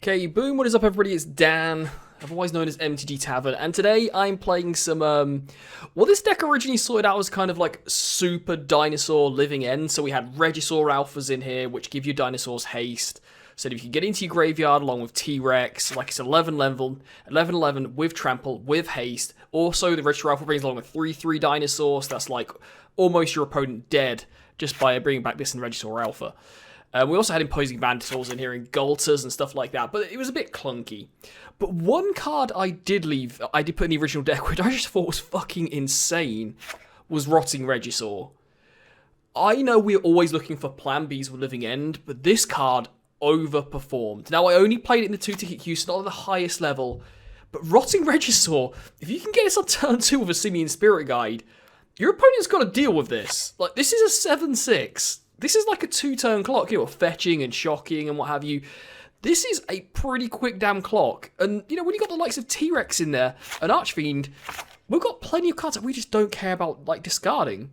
Okay, boom, what is up everybody, it's Dan, otherwise known as MTG Tavern, and today I'm playing some, well this deck originally started out as kind of like super dinosaur living end, so we had Regisaur alphas in here, which give you dinosaurs haste, so that if you get into your graveyard along with T-Rex, like it's 11-11 with trample, with haste, also the Regisaur alpha brings along with 3/3 dinosaurs, so that's like almost your opponent dead, just by bringing back this in Regisaur alpha. We also had imposing Mantisaurs in here and Gulters and stuff like that, but it was a bit clunky. But one card I did put in the original deck, which I just thought was fucking insane, was Rotting Regisaur. I know we're always looking for plan Bs with Living End, but this card overperformed. Now, I only played it in the 2-ticket queue, so not at the highest level, but Rotting Regisaur, if you can get this on turn 2 with a Simian Spirit Guide, your opponent's got to deal with this. Like, this is a 7/6. This is like a 2-turn clock, you know, fetching and shocking and what have you. This is a pretty quick damn clock. And, you know, when you got the likes of T-Rex in there and Archfiend, we've got plenty of cards that we just don't care about, like, discarding.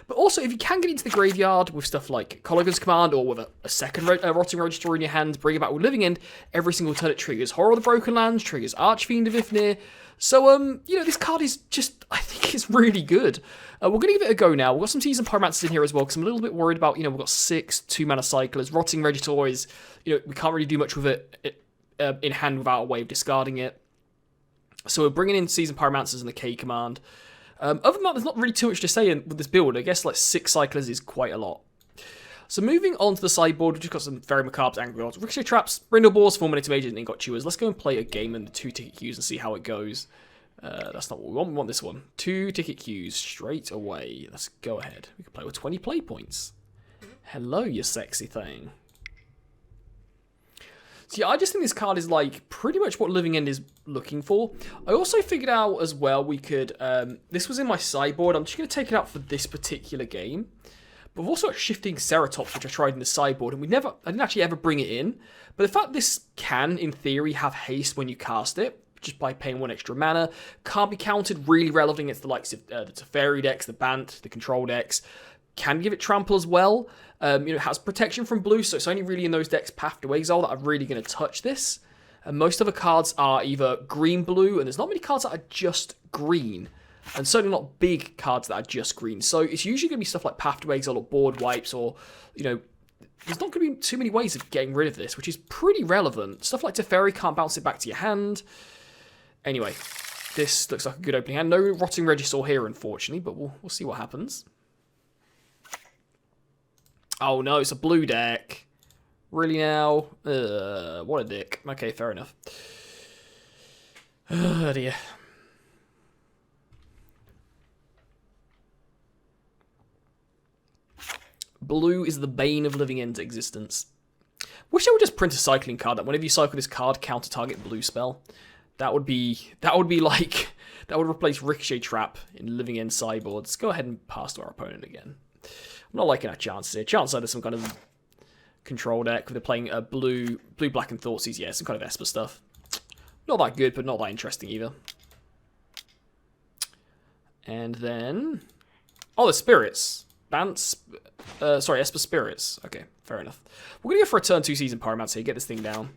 But also, if you can get into the graveyard with stuff like Colligan's Command or with a second Rotting Regisaur in your hand, bring it back with Living End, every single turn it triggers Horror of the Broken Lands, triggers Archfiend of Ifnir. So, you know, this card is just, I think it's really good. We're going to give it a go now. We've got some Seasoned Pyromancers in here as well, because I'm a little bit worried about, you know, we've got 6 2-mana cyclers. Rotting Regisaur is, you know, we can't really do much with it in hand without a way of discarding it. So we're bringing in Seasoned Pyromancers and the K command. Other than that, there's not really too much to say with this build. I guess, like, 6 cyclers is quite a lot. So moving on to the sideboard, we've just got some Fairy Macabres, Angry Gods, Ricochet Traps, Brindleballs, Fulminator Mages, and Ingot Chewers. Let's go and play a game in the 2-ticket queues and see how it goes. That's not what we want. We want this one. 2-ticket queues straight away. Let's go ahead. We can play with 20 play points. Hello, you sexy thing. So yeah, I just think this card is like pretty much what Living End is looking for. I also figured out as well we could, this was in my sideboard. I'm just going to take it out for this particular game. But we've also got Shifting Ceratops, which I tried in the sideboard, and I didn't actually ever bring it in. But the fact this can, in theory, have haste when you cast it, just by paying 1 extra mana, can't be counted, really relevant against the likes of the Teferi decks, the Bant, the Control decks. Can give it Trample as well. You know, it has protection from blue, so it's only really in those decks Path to Exile that are really going to touch this. And most other cards are either green-blue, and there's not many cards that are just green. And certainly not big cards that are just green. So it's usually going to be stuff like Path to Exile or Board Wipes, or, you know, there's not going to be too many ways of getting rid of this, which is pretty relevant. Stuff like Teferi can't bounce it back to your hand. Anyway, this looks like a good opening hand. No Rotting Regisaur here, unfortunately, but we'll see what happens. Oh no, it's a blue deck. Really now? What a dick. Okay, fair enough. Oh dear. Blue is the bane of Living End's existence. Wish I would just print a cycling card that whenever you cycle this card, counter target blue spell. That would like, that would replace Ricochet Trap in Living End sideboards. Go ahead and pass to our opponent again. I'm not liking our chances here. Chances are there's some kind of control deck. They're playing a blue, black, and Thoughtseize. Yeah, some kind of Esper stuff. Not that good, but not that interesting either. And then, oh, the Spirits. Bants, sorry, Esper Spirits. Okay, fair enough. We're going to go for a turn 2 Seasoned Pyromancer here, get this thing down.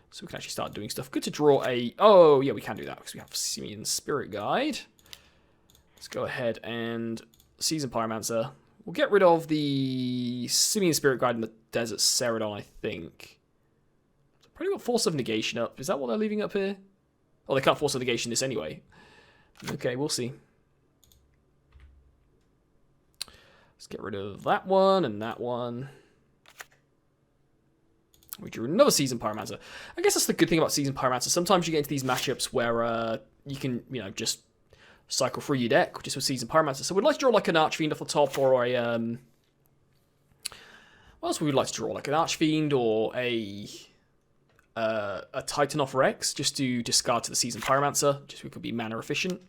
So we can actually start doing stuff. Good to draw a... Oh, yeah, we can do that because we have Simian Spirit Guide. Let's go ahead and Seasoned Pyromancer. We'll get rid of the Simian Spirit Guide and the Desert Ceradon, I think. So probably got Force of Negation up. Is that what they're leaving up here? Oh, they can't Force of Negation this anyway. Okay, we'll see. Let's get rid of that one and that one. We drew another Seasoned Pyromancer. I guess that's the good thing about Seasoned Pyromancer. Sometimes you get into these matchups where you can, you know, just cycle through your deck just with Seasoned Pyromancer. So we'd like to draw like an Archfiend off the top, or a what else would we like to draw? Like an Archfiend or a Titan off Rex, just to discard to the Seasoned Pyromancer, just so we could be mana efficient.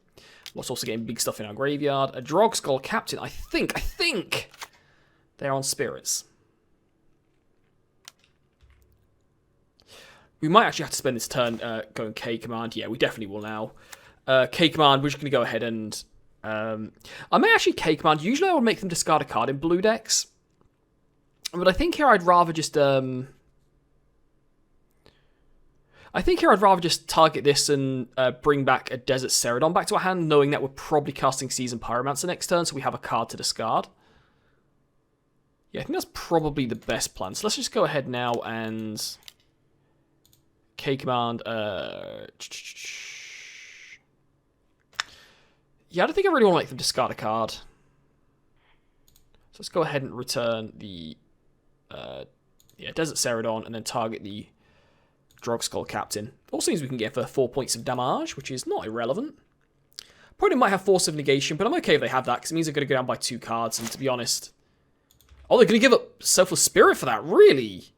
Whilst also getting big stuff in our graveyard. A Drogskull Captain. I think they're on Spirits. We might actually have to spend this turn going K command. Yeah, we definitely will now. K command, we're just going to go ahead and... I may actually K command. Usually I would make them discard a card in blue decks. But I think here I'd rather just... I think here I'd rather just target this and bring back a Desert Celadon back to our hand, knowing that we're probably casting Seasoned Pyromancer next turn, so we have a card to discard. Yeah, I think that's probably the best plan. So let's just go ahead now and... K-Command... Yeah, I don't think I really want to make them discard a card. So let's go ahead and return the... Desert Celadon, and then target the Drogskull Captain. All seems we can get for 4 points of damage, which is not irrelevant. Opponent might have Force of Negation, but I'm okay if they have that, because it means they're going to go down by 2 cards, and to be honest... Oh, they're going to give up Selfless Spirit for that, really?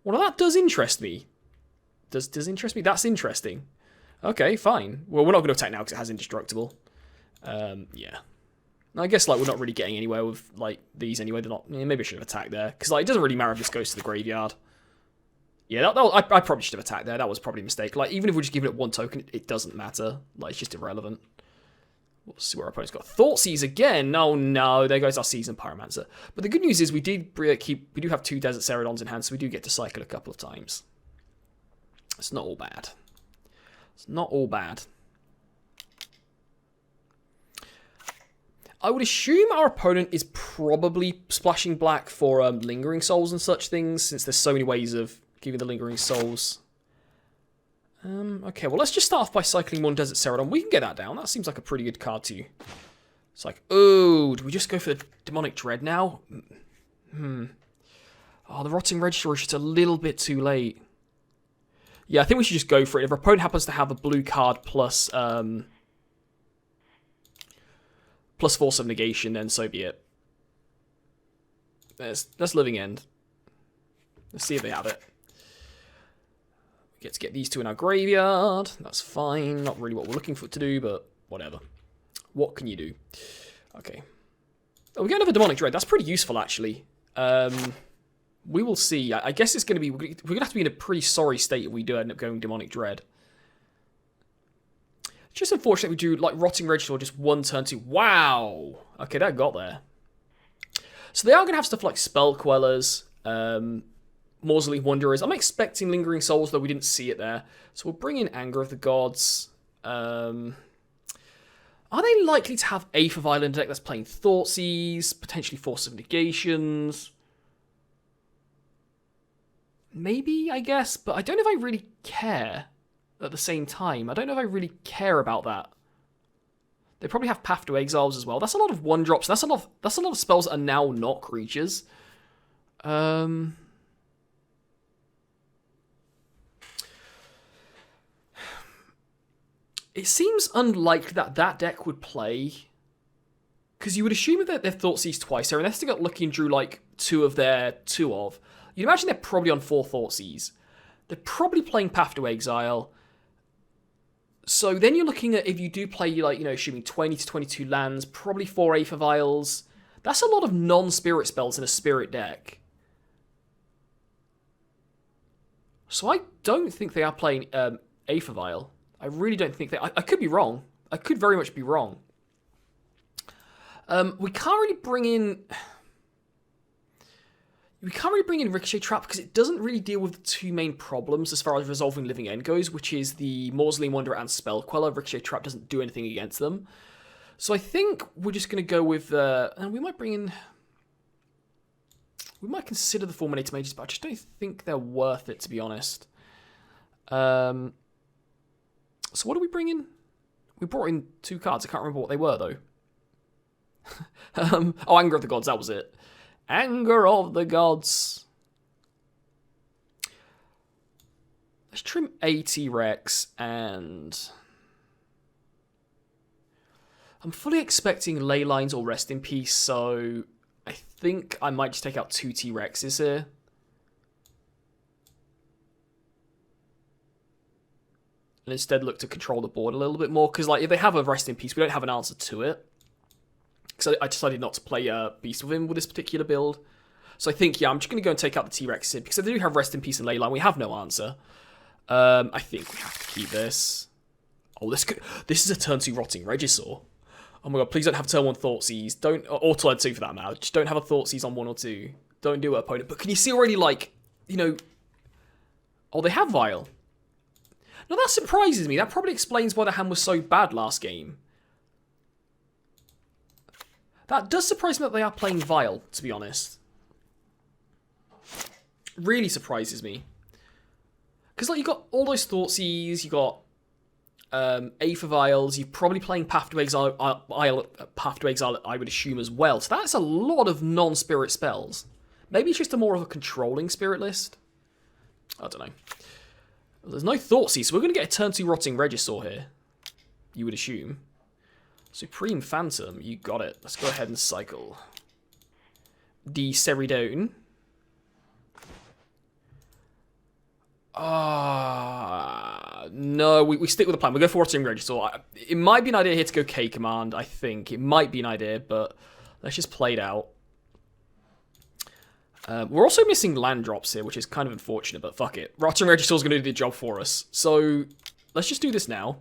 Well, that does interest me. Does interest me? That's interesting. Okay, fine. Well, we're not going to attack now, because it has Indestructible. Yeah. I guess, like, we're not really getting anywhere with, like, these anyway. They're not... Maybe I should have attacked there. Because, like, it doesn't really matter if this goes to the graveyard. Yeah, I probably should have attacked there. That was probably a mistake. Like, even if we're just giving it 1 token, it doesn't matter. Like, it's just irrelevant. We'll see what our opponent's got. Thoughtseize again. Oh, no. There goes our Seasoned Pyromancer. But the good news is we do have 2 Desert Celadons in hand, so we do get to cycle a couple of times. It's not all bad. It's not all bad. I would assume our opponent is probably splashing black for Lingering Souls and such things, since there's so many ways of giving the Lingering Souls. Okay, well, let's just start off by cycling 1 Desert Celadon. We can get that down. That seems like a pretty good card too. It's like, oh, do we just go for the Demonic Dread now? Oh, the Rotting Regisaur is just a little bit too late. Yeah, I think we should just go for it. If our opponent happens to have a blue card plus Force of Negation, then so be it. That's Living End. Let's see if they have it. We get to get these 2 in our graveyard. That's fine. Not really what we're looking for it to do, but whatever. What can you do? Okay. Oh, we get another Demonic Dread. That's pretty useful, actually. We will see. I guess it's going to be... We're going to have to be in a pretty sorry state if we do end up going Demonic Dread. Just unfortunate we do, like, Rotting Regisaur just 1 turn 2. Wow! Okay, that got there. So they are going to have stuff like Spell Quellers, Mausoleum Wanderers. I'm expecting Lingering Souls, though we didn't see it there. So we'll bring in Anger of the Gods. Are they likely to have Aether Vial in a deck that's playing Thoughtseize, potentially Force of Negations? Maybe, I guess, but I don't know if I really care at the same time. I don't know if I really care about that. They probably have Path to Exiles as well. That's a lot of 1-drops. That's a lot of spells that are now not creatures. It seems unlikely that deck would play, because you would assume that they've Thoughtseize twice there, unless they got lucky and drew like 2 of their 2 of. You'd imagine they're probably on 4 Thoughtseize. They're probably playing Path to Exile. So then you're looking at, if you do play, like, you know, assuming 20 to 22 lands, probably 4 Aether Vials. That's a lot of non-spirit spells in a spirit deck. So I don't think they are playing Aether Vial. I really don't think they... I could be wrong. I could very much be wrong. We can't really bring in... We can't really bring in Ricochet Trap because it doesn't really deal with the 2 main problems as far as resolving Living End goes, which is the Mausoleum Wanderer and Spell Queller. Ricochet Trap doesn't do anything against them. So I think we're just going to go with... and we might bring in... We might consider the Fulminator Mages, but I just don't think they're worth it, to be honest. So what do we bring in? We brought in 2 cards. I can't remember what they were, though. Oh, Anger of the Gods, that was it. Anger of the Gods. Let's trim a T-Rex, and... I'm fully expecting Ley Lines or Rest in Peace, so I think I might just take out 2 T-Rexes here. And instead look to control the board a little bit more, because like if they have a Rest in Peace, we don't have an answer to it. Because I decided not to play Beast with him with this particular build. So I think, yeah, I'm just going to go and take out the T-Rex here, because if they do have Rest in Peace and Leyline, we have no answer. I think we have to keep this. Oh, this is a turn 2 Rotting Regisaur. Oh my god, please don't have turn 1 Thoughtseize. Don't, or turn 2 for that matter. Just don't have a Thoughtseize on 1 or 2. Don't do it, opponent. But can you see already, like, you know... Oh, they have Vial. Now that surprises me. That probably explains why the hand was so bad last game. That does surprise me that they are playing Vile, to be honest. Really surprises me. Because, like, you got all those Thoughtseize, you got Aether Vials, you're probably playing Path to Exile, I would assume, as well. So that's a lot of non-spirit spells. Maybe it's just a more of a controlling spirit list. I don't know. Well, there's no Thoughtseize, so we're going to get a turn 2 Rotting Regisaur here. You would assume. Supreme Phantom, you got it. Let's go ahead and cycle. Ceridone. No, we stick with the plan. We go for Rotting Regisaur. It might be an idea here to go K Command, I think. It might be an idea, but let's just play it out. We're also missing land drops here, which is kind of unfortunate, but fuck it. Rotting Regisaur is going to do the job for us. So let's just do this now.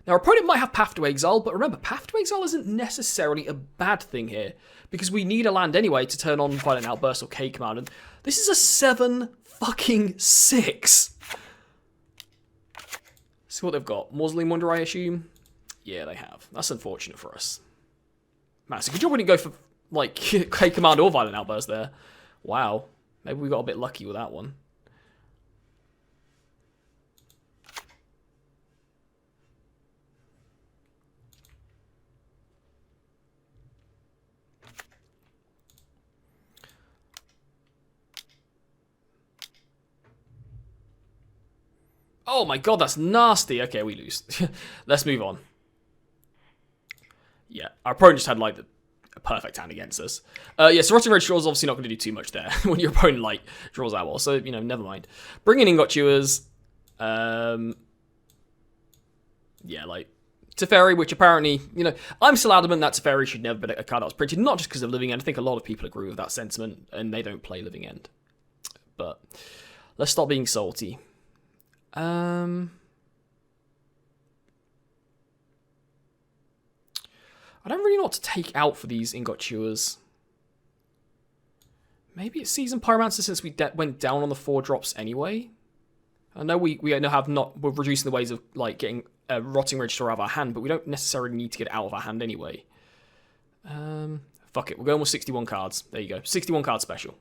Now, our opponent might have Path to Exile, but remember, Path to Exile isn't necessarily a bad thing here, because we need a land anyway to turn on Violent Outburst or K Command, and this is a 7 fucking 6. See what they've got. Mausoleum Wonder, I assume? Yeah, they have. That's unfortunate for us. Man, so good job we didn't go for, like, K Command or Violent Outburst there. Wow. Maybe we got a bit lucky with that one. Oh my god, that's nasty. Okay, we lose. Let's move on. Yeah, our opponent just had, like, a perfect hand against us. Yeah, so Rotting Regisaur is obviously not going to do too much there when your opponent, like, draws out well. So, you know, never mind. Bring in Ingot Chewers. Yeah, like, Teferi, which apparently, you know, I'm still adamant that Teferi should never be a card that was printed, not just because of Living End. I think a lot of people agree with that sentiment, and they don't play Living End. But let's stop being salty. I don't really know what to take out for these Ingot Chewers. Maybe it's Seasoned Pyromancer since we went down on the 4 drops anyway. I know we're reducing the ways of, like, getting a Rotting Regisaur out of our hand, but we don't necessarily need to get it out of our hand anyway. Fuck it, we're going with 61 cards. There you go, 61 card special.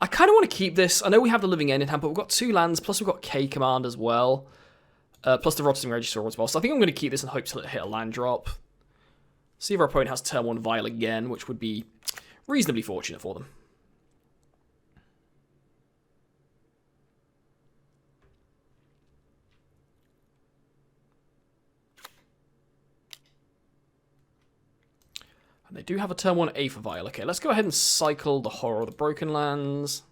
I kind of want to keep this. I know we have the Living End in hand, but we've got 2 lands, plus we've got K Command as well. Plus the Rotting Regisaur as well. So I think I'm going to keep this and hope to hit a land drop. See if our opponent has turn 1 Vile again, which would be reasonably fortunate for them. And they do have a turn 1 Aether Vial. Okay, let's go ahead and cycle the Horror of the Broken Lands.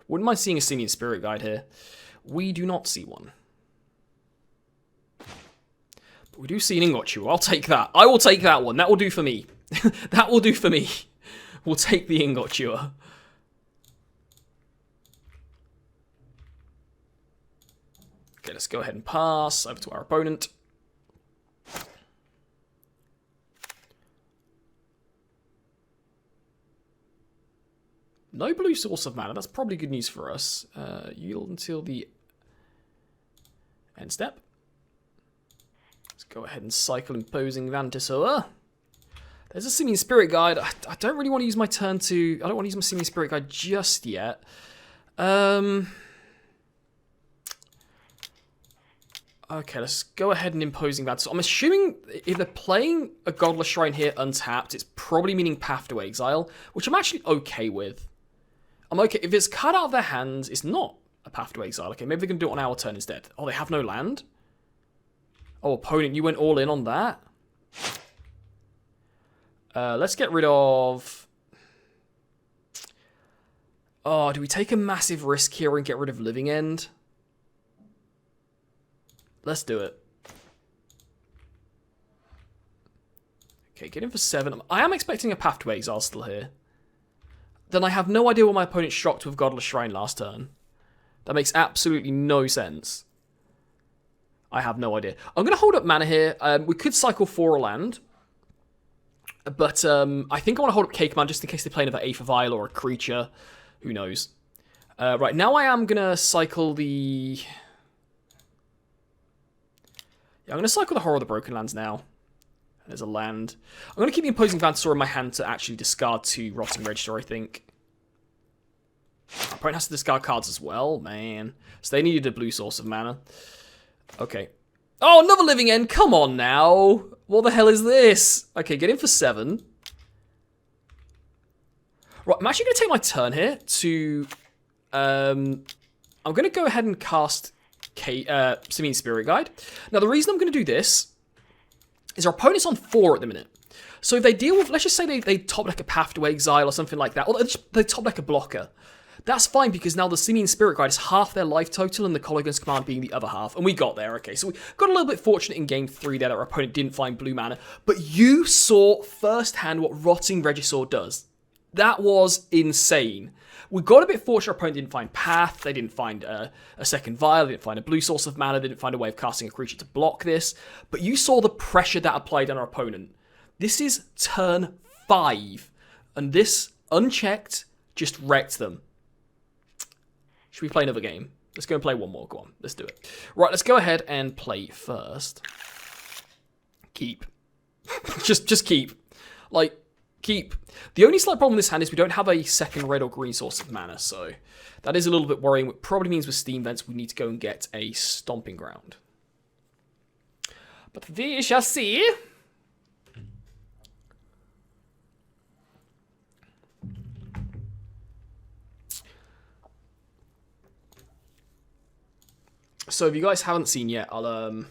Wouldn't mind seeing a Simian Spirit Guide here. We do not see one. But we do see an Ingot Chewer. I'll take that. I will take that one. That will do for me. That will do for me. We'll take the Ingot Chewer. Okay, let's go ahead and pass over to our opponent. No blue source of mana. That's probably good news for us. Yield until the end step. Let's go ahead and cycle Imposing Vantisor. There's a Simian Spirit Guide. I don't really want to use my turn to... I don't want to use my Simian Spirit Guide just yet. Okay, let's go ahead and Imposing Vantisor. I'm assuming if they're playing a Godless Shrine here untapped, it's probably meaning Path to Exile, which I'm actually okay with. I'm okay. If it's cut out of their hands, it's not a Path to Exile. Okay, maybe they can do it on our turn instead. Oh, they have no land? Oh, opponent, you went all in on that? Let's get rid of... Oh, do we take a massive risk here and get rid of Living End? Let's do it. Okay, get in for 7. I am expecting a Path to Exile still here. Then I have no idea why my opponent shocked with Godless Shrine last turn. That makes absolutely no sense. I have no idea. I'm going to hold up mana here. We could cycle for a land. But I think I want to hold up Cake Man just in case they play another Aether Vial or a creature. Who knows? Right, now I am going to cycle the... Yeah, I'm going to cycle the Horror of the Broken Lands now. There's a land. I'm going to keep the Imposing Vantasaur in my hand to actually discard 2 Rotting Regisaur, I think. My opponent has to discard cards as well, man. So they needed a blue source of mana. Okay. Oh, another Living End. Come on now. What the hell is this? Okay, get in for 7. Right, I'm actually going to take my turn here to... I'm going to go ahead and cast Simian Spirit Guide. Now, the reason I'm going to do this is our opponent's on 4 at the minute. So if they deal with... Let's just say they top deck a Path to Exile or something like that. Or they top deck a blocker. That's fine because now the Simian Spirit Guide is half their life total and the Colligan's Command being the other half. And we got there, okay. So we got a little bit fortunate in game 3 there that our opponent didn't find blue mana. But you saw firsthand what Rotting Regisaur does. That was insane. We got a bit fortunate our opponent didn't find Path, they didn't find a second Vial, they didn't find a blue source of mana, they didn't find a way of casting a creature to block this. But you saw the pressure that applied on our opponent. This is turn 5. And this, unchecked, just wrecked them. Should we play another game? Let's go and play one more. Go on, let's do it. Right, let's go ahead and play first. Keep. just keep. Like, keep. The only slight problem with this hand is we don't have a second red or green source of mana, so that is a little bit worrying. It probably means with Steam Vents we need to go and get a Stomping Ground. But we shall see. So if you guys haven't seen yet, I'll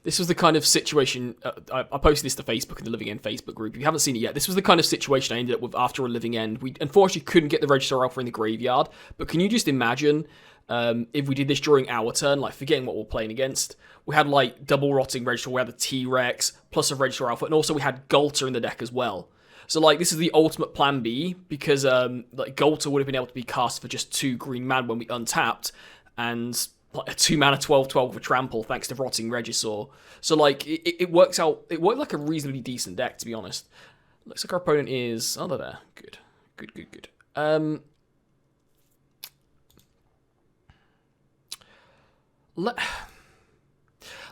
this was the kind of situation, I posted this to Facebook in the Living End Facebook group. If you haven't seen it yet, this was the kind of situation I ended up with after a Living End. We unfortunately couldn't get the Regisaur Alpha in the graveyard, but can you just imagine if we did this during our turn, like forgetting what we're playing against? We had like double Rotting Regisaur, we had the T-Rex, plus a Regisaur Alpha, and also we had Golter in the deck as well. So, like, this is the ultimate plan B, because, like, Golter would have been able to be cast for just 2 green mana when we untapped, and, like, a 2 mana 12/12 with Trample, thanks to Rotting Regisaur. So, like, it works out, it worked like a reasonably decent deck, to be honest. Looks like our opponent is, oh, they're there. Good. Good.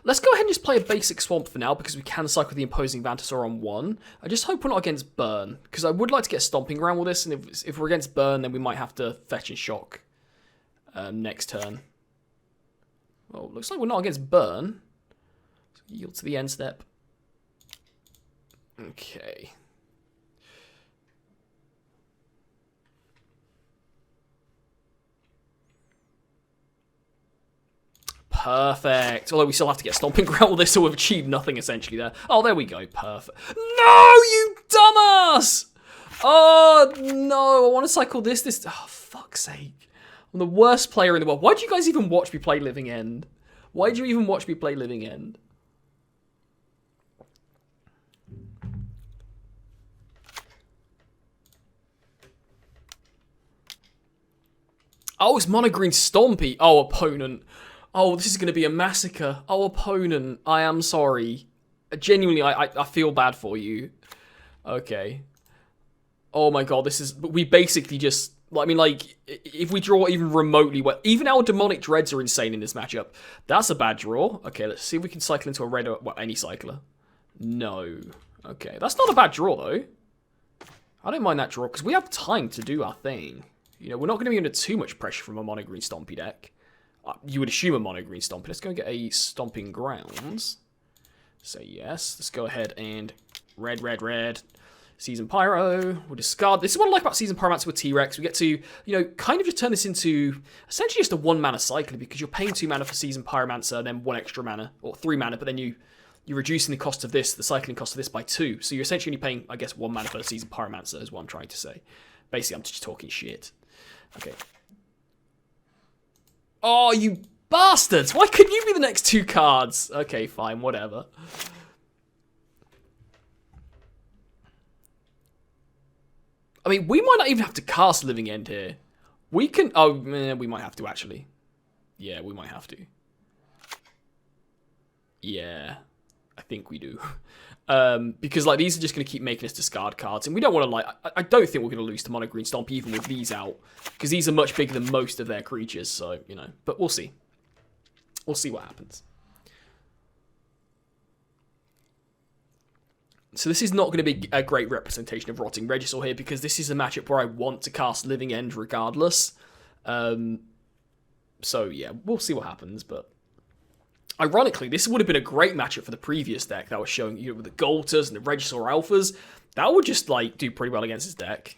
Let's go ahead and just play a basic Swamp for now, because we can cycle the Imposing Vantasaur on 1. I just hope we're not against Burn, because I would like to get a Stomping Ground with this, and if we're against Burn, then we might have to Fetch and Shock next turn. Well, looks like we're not against Burn. So yield to the end step. Okay. Perfect. Although we still have to get Stomping Ground with this, so we've achieved nothing essentially there. Oh, there we go. Perfect. No, you dumbass! Oh, no. I want to cycle this. Oh, fuck's sake. I'm the worst player in the world. Why'd you guys even watch me play Living End? Why'd you even watch me play Living End? Oh, it's Mono Green Stompy. Oh, opponent. Oh, this is going to be a massacre. Oh, opponent, I am sorry. Genuinely, I feel bad for you. Okay. Oh my god, this is... We basically just... I mean, like, if we draw even remotely... well, even our Demonic Dreads are insane in this matchup. That's a bad draw. Okay, let's see if we can cycle into a red or... well, any cycler. No. Okay, that's not a bad draw, though. I don't mind that draw, because we have time to do our thing. You know, we're not going to be under too much pressure from a Mono Green Stompy deck. You would assume a Mono Green Stompy. Let's go and get a Stomping Grounds. Say yes. Let's go ahead and red. Season Pyro. We'll discard. This is what I like about Season Pyromancer with T-Rex. We get to, you know, kind of just turn this into essentially just a 1 mana cycler, because you're paying 2 mana for Season Pyromancer and then 1 extra mana, or 3 mana, but then you're reducing the cost of this, the cycling cost of this by 2. So you're essentially only paying, I guess, 1 mana for Season Pyromancer is what I'm trying to say. Basically, I'm just talking shit. Okay. Oh, you bastards! Why couldn't you be the next 2 cards? Okay, fine, whatever. I mean, we might not even have to cast Living End here. We can... oh, we might have to, actually. Yeah, we might have to. Yeah, I think we do. Because like these are just going to keep making us discard cards, and we don't want to like. I don't think we're going to lose to Mono Green Stompy even with these out, because these are much bigger than most of their creatures. So you know, but we'll see. We'll see what happens. So this is not going to be a great representation of Rotting Regisaur here, because this is a matchup where I want to cast Living End regardless. So yeah, we'll see what happens, but ironically, this would have been a great matchup for the previous deck that I was showing you with the Golters and the Regisaur Alphas. That would just like do pretty well against his deck.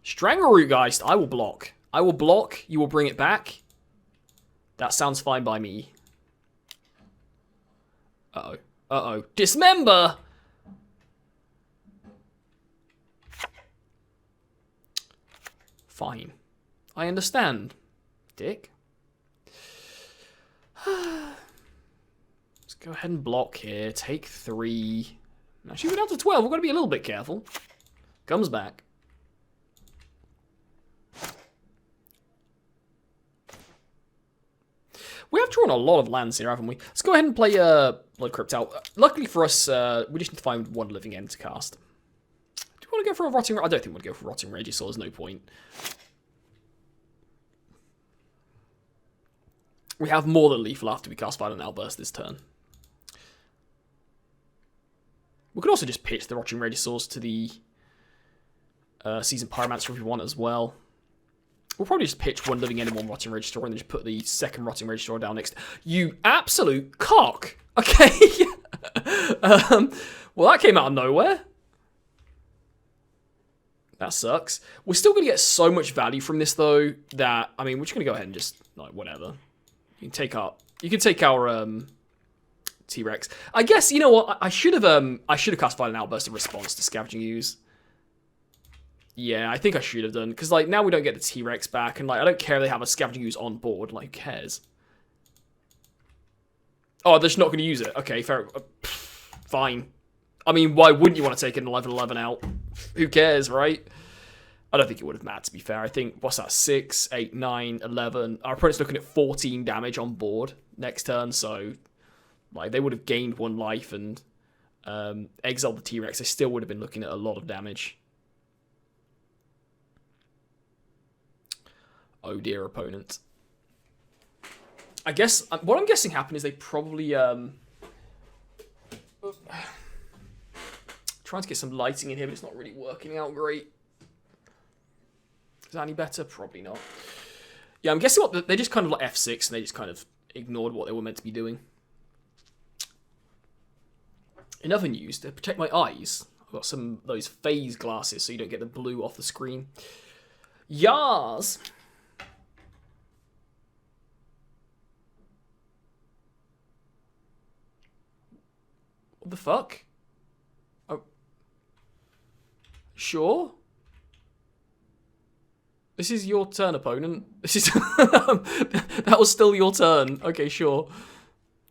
Stranglerootgeist, I will block. I will block, you will bring it back. That sounds fine by me. Uh-oh. Uh-oh. Dismember! Fine. I understand. Dick. Let's go ahead and block here. Take 3. Actually, we're down to 12. We've got to be a little bit careful. Comes back. We have drawn a lot of lands here, haven't we? Let's go ahead and play Blood Crypt out. Luckily for us, we just need to find one Living End to cast. Do you want to go for a Rotting... I don't think we'll go for Rotting Regisaur. There's no point. We have more than lethal after we cast Violent Outburst this turn. We could also just pitch the Rotting Regisaurs to the Seasoned Pyromancer if we want as well. We'll probably just pitch one Living End and one Rotting Regisaur and then just put the second Rotting Regisaur down next. You absolute cock! Okay. Well, that came out of nowhere. That sucks. We're still going to get so much value from this, though, that, I mean, we're just going to go ahead and just, like, whatever. You can take our T-Rex. I guess, you know what, I should have cast Violent Outburst in response to Scavenging Ooze. Yeah, I think I should have done, because, like, now we don't get the T-Rex back, and, like, I don't care if they have a Scavenging Ooze on board, like, who cares? Oh, they're just not going to use it. Okay, fair. Fine. I mean, why wouldn't you want to take an 11-11 out? Who cares, right? I don't think it would have mattered, to be fair. I think, what's that, 6, 8, 9, 11. Our opponent's looking at 14 damage on board next turn, so like they would have gained 1 life and exiled the T-Rex. They still would have been looking at a lot of damage. Oh dear, opponent. I guess, what I'm guessing happened is they probably, trying to get some lighting in here, but it's not really working out great. Is that any better? Probably not. Yeah, I'm guessing what they just kind of like F6 and they just kind of ignored what they were meant to be doing. In other news, to protect my eyes, I've got some of those phase glasses so you don't get the blue off the screen. Yars! What the fuck? Oh. Sure? This is your turn, opponent. This is that was still your turn. Okay, sure.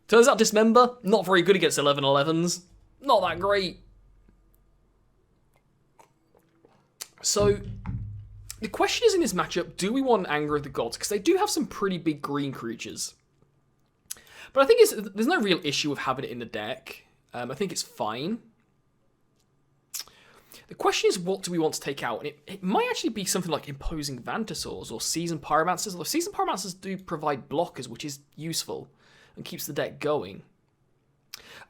Turns out Dismember, not very good against 11-11s. Not that great. So, the question is in this matchup, do we want Anger of the Gods? Because they do have some pretty big green creatures. But I think there's no real issue with having it in the deck. I think it's fine. The question is, what do we want to take out? And it might actually be something like Imposing Vantasaurs or Seasoned Pyromancers. Although Seasoned Pyromancers do provide blockers, which is useful and keeps the deck going.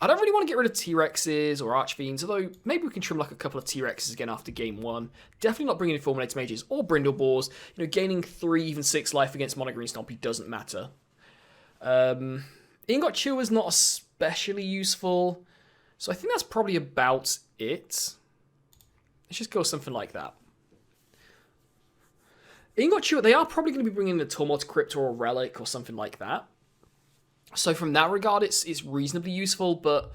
I don't really want to get rid of T-Rexes or Archfiends, although maybe we can trim like a couple of T-Rexes again after game 1. Definitely not bringing in Fulminator Mages or Brindleboars. You know, gaining 3, even 6 life against Mono Green Stompy doesn't matter. Ingot Chewer is not especially useful, so I think that's probably about it. Let's just go something like that. Ingot Chewer, they are probably going to be bringing in a Tumult Crypt or a Relic or something like that. So from that regard, it's reasonably useful, but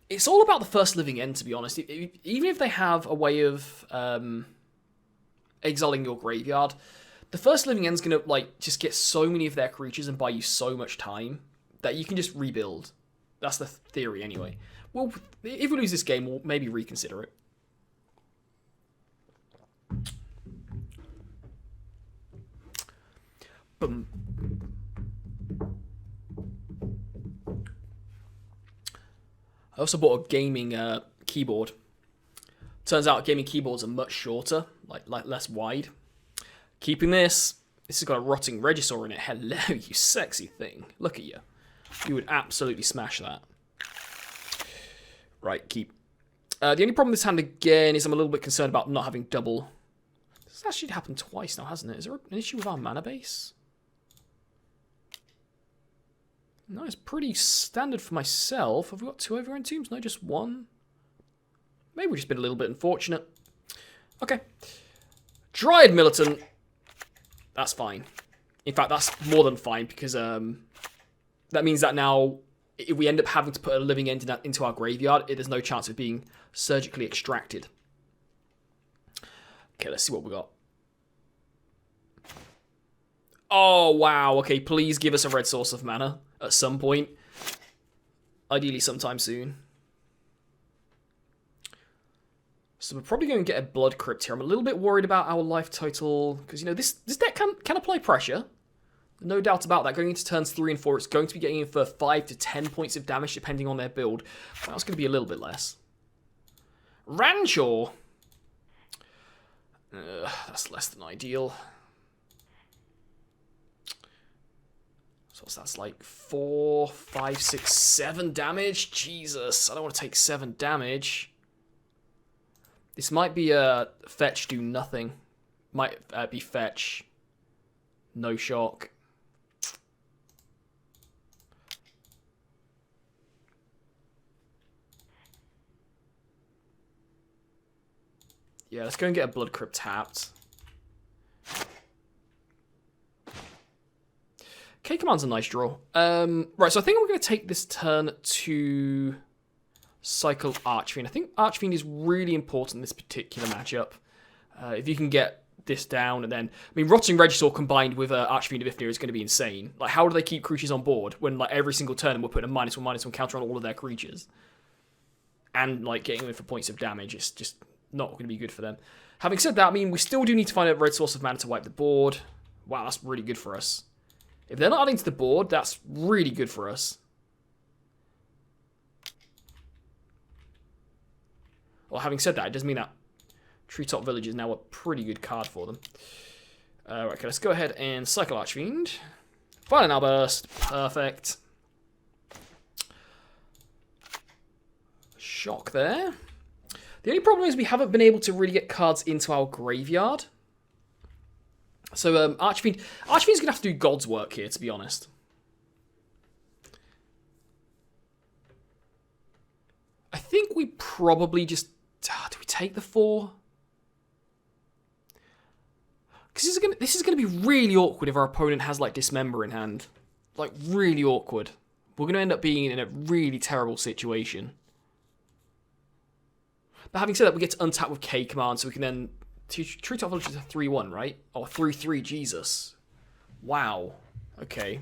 it's all about the first Living End, to be honest. Even if they have a way of exiling your graveyard, the first Living End's going to like just get so many of their creatures and buy you so much time that you can just rebuild. That's the theory, anyway. Well, if we lose this game, we'll maybe reconsider it. Boom. I also bought a gaming keyboard. Turns out gaming keyboards are much shorter, like less wide. Keeping this. This has got a rotting Regisaur in it. Hello, you sexy thing. Look at you. You would absolutely smash that. Right, keep. The only problem with this hand again is I'm a little bit concerned about not having double. This has actually happened twice now, hasn't it? Is there an issue with our mana base? No, it's pretty standard for myself. Have we got 2 overgrown tombs? No, just 1. Maybe we've just been a little bit unfortunate. Okay. Dryad Militant. That's fine. In fact, that's more than fine, because that means that now, if we end up having to put a living end into our graveyard, there's no chance of being surgically extracted. Okay, let's see what we got. Oh, wow. Okay, please give us a red source of mana at some point. Ideally sometime soon. So we're probably going to get a Blood Crypt here. I'm a little bit worried about our life total, because, you know, this deck can apply pressure. No doubt about that. Going into turns 3 and 4, it's going to be getting in for 5 to 10 points of damage, depending on their build. That's going to be a little bit less. Ranchor. That's less than ideal. So that's like 4, 5, 6, 7 damage. Jesus, I don't want to take 7 damage. This might be a fetch, do nothing. Might be fetch, no shock. Yeah, let's go and get a Blood Crypt tapped. K-Command's a nice draw. Right, so I think we're going to take this turn to cycle Archfiend. I think Archfiend is really important in this particular matchup. If you can get this down, and then, I mean, Rotting Regisaur combined with Archfiend of Ifnir is going to be insane. Like, how do they keep creatures on board when, like, every single turn we're putting a -1/-1 counter on all of their creatures? And, like, getting them in for points of damage is just not going to be good for them. Having said that, I mean, we still do need to find a red source of mana to wipe the board. Wow, that's really good for us. If they're not adding to the board, that's really good for us. Well, having said that, it does mean that Treetop Village is now a pretty good card for them. Right, okay, let's go ahead and cycle Archfiend. Final Outburst. Perfect. Shock there. The only problem is we haven't been able to really get cards into our graveyard. So Archfiend's going to have to do God's work here, to be honest. I think we probably just... do we take the 4? Because this is going to be really awkward if our opponent has, like, Dismember in hand. Like, really awkward. We're going to end up being in a really terrible situation. But having said that, we get to untap with K-Command, so we can then... Treetop Village is a 3-1, right? Oh, 3-3, Jesus. Wow. Okay.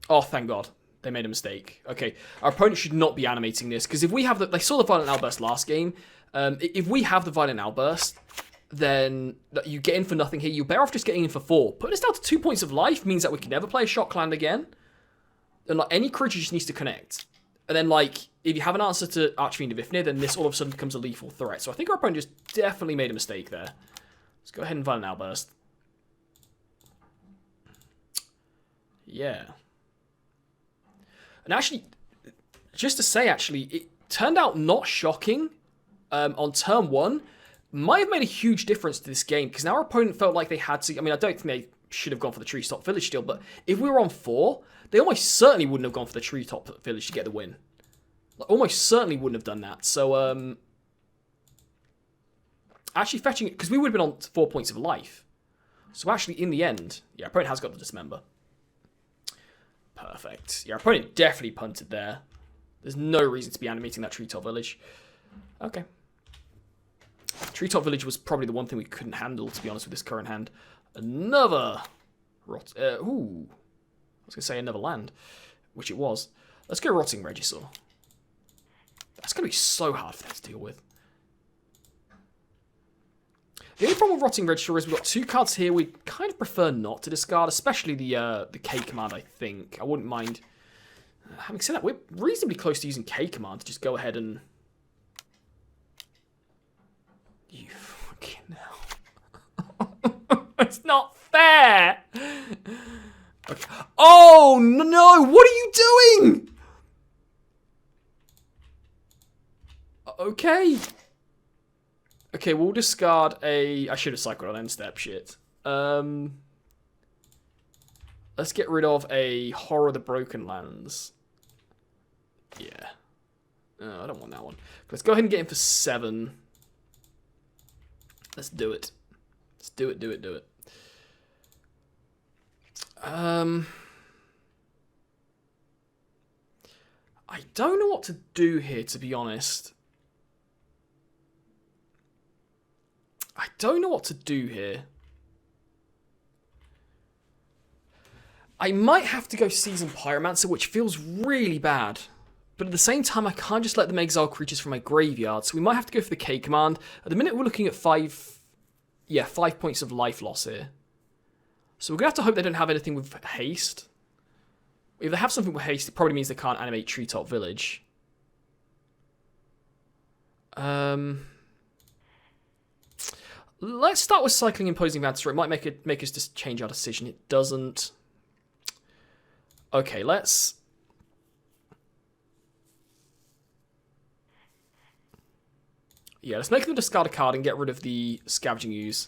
Oh, thank God. They made a mistake. Okay. Our opponent should not be animating this, because if we have the... They saw the Violent Outburst last game. If we have the Violent Outburst, then you get in for nothing here. You're better off just getting in for 4. Putting us down to 2 points of life means that we can never play a Shock Land again. And, like, any creature just needs to connect. And then, like, if you have an answer to Archfiend of Ifnir, then this all of a sudden becomes a lethal threat. So I think our opponent just definitely made a mistake there. Let's go ahead and Violent Outburst. Yeah. And actually, just to say, actually, it turned out not shocking on turn 1. Might have made a huge difference to this game, because now our opponent felt like they had to... I mean, I don't think they should have gone for the Treetop Village still, but if we were on 4... They almost certainly wouldn't have gone for the Treetop Village to get the win. Like, almost certainly wouldn't have done that. So, actually fetching it, because we would have been on 4 points of life. So actually, in the end, yeah, our opponent has got the Dismember. Perfect. Yeah, our opponent definitely punted there. There's no reason to be animating that Treetop Village. Okay. Treetop Village was probably the one thing we couldn't handle, to be honest, with this current hand. Another... ooh... I was going to say another land, which it was. Let's go Rotting Regisaur. That's going to be so hard for them to deal with. The only problem with Rotting Regisaur is we've got 2 cards here we kind of prefer not to discard, especially the K command, I think. I wouldn't mind. Having said that, we're reasonably close to using K command to just go ahead and... You fucking hell. It's not fair! Okay. Oh, no! What are you doing? Okay. Okay, we'll discard a... I should have cycled on end step, shit. Let's get rid of a Horror of the Broken Lands. Yeah. Oh, I don't want that one. Let's go ahead and get him for 7. Let's do it. Let's do it, do it, do it. I don't know what to do here, to be honest. I don't know what to do here. I might have to go Seasoned Pyromancer, which feels really bad. But at the same time, I can't just let them exile creatures from my graveyard, so we might have to go for the K command. At the minute, we're looking at 5 points of life loss here. So we're going to have to hope they don't have anything with haste. If they have something with haste, it probably means they can't animate Treetop Village. Let's start with cycling Imposing Vantage. It might make us just change our decision. It doesn't. Okay, let's... Yeah, let's make them discard a card and get rid of the Scavenging Ooze.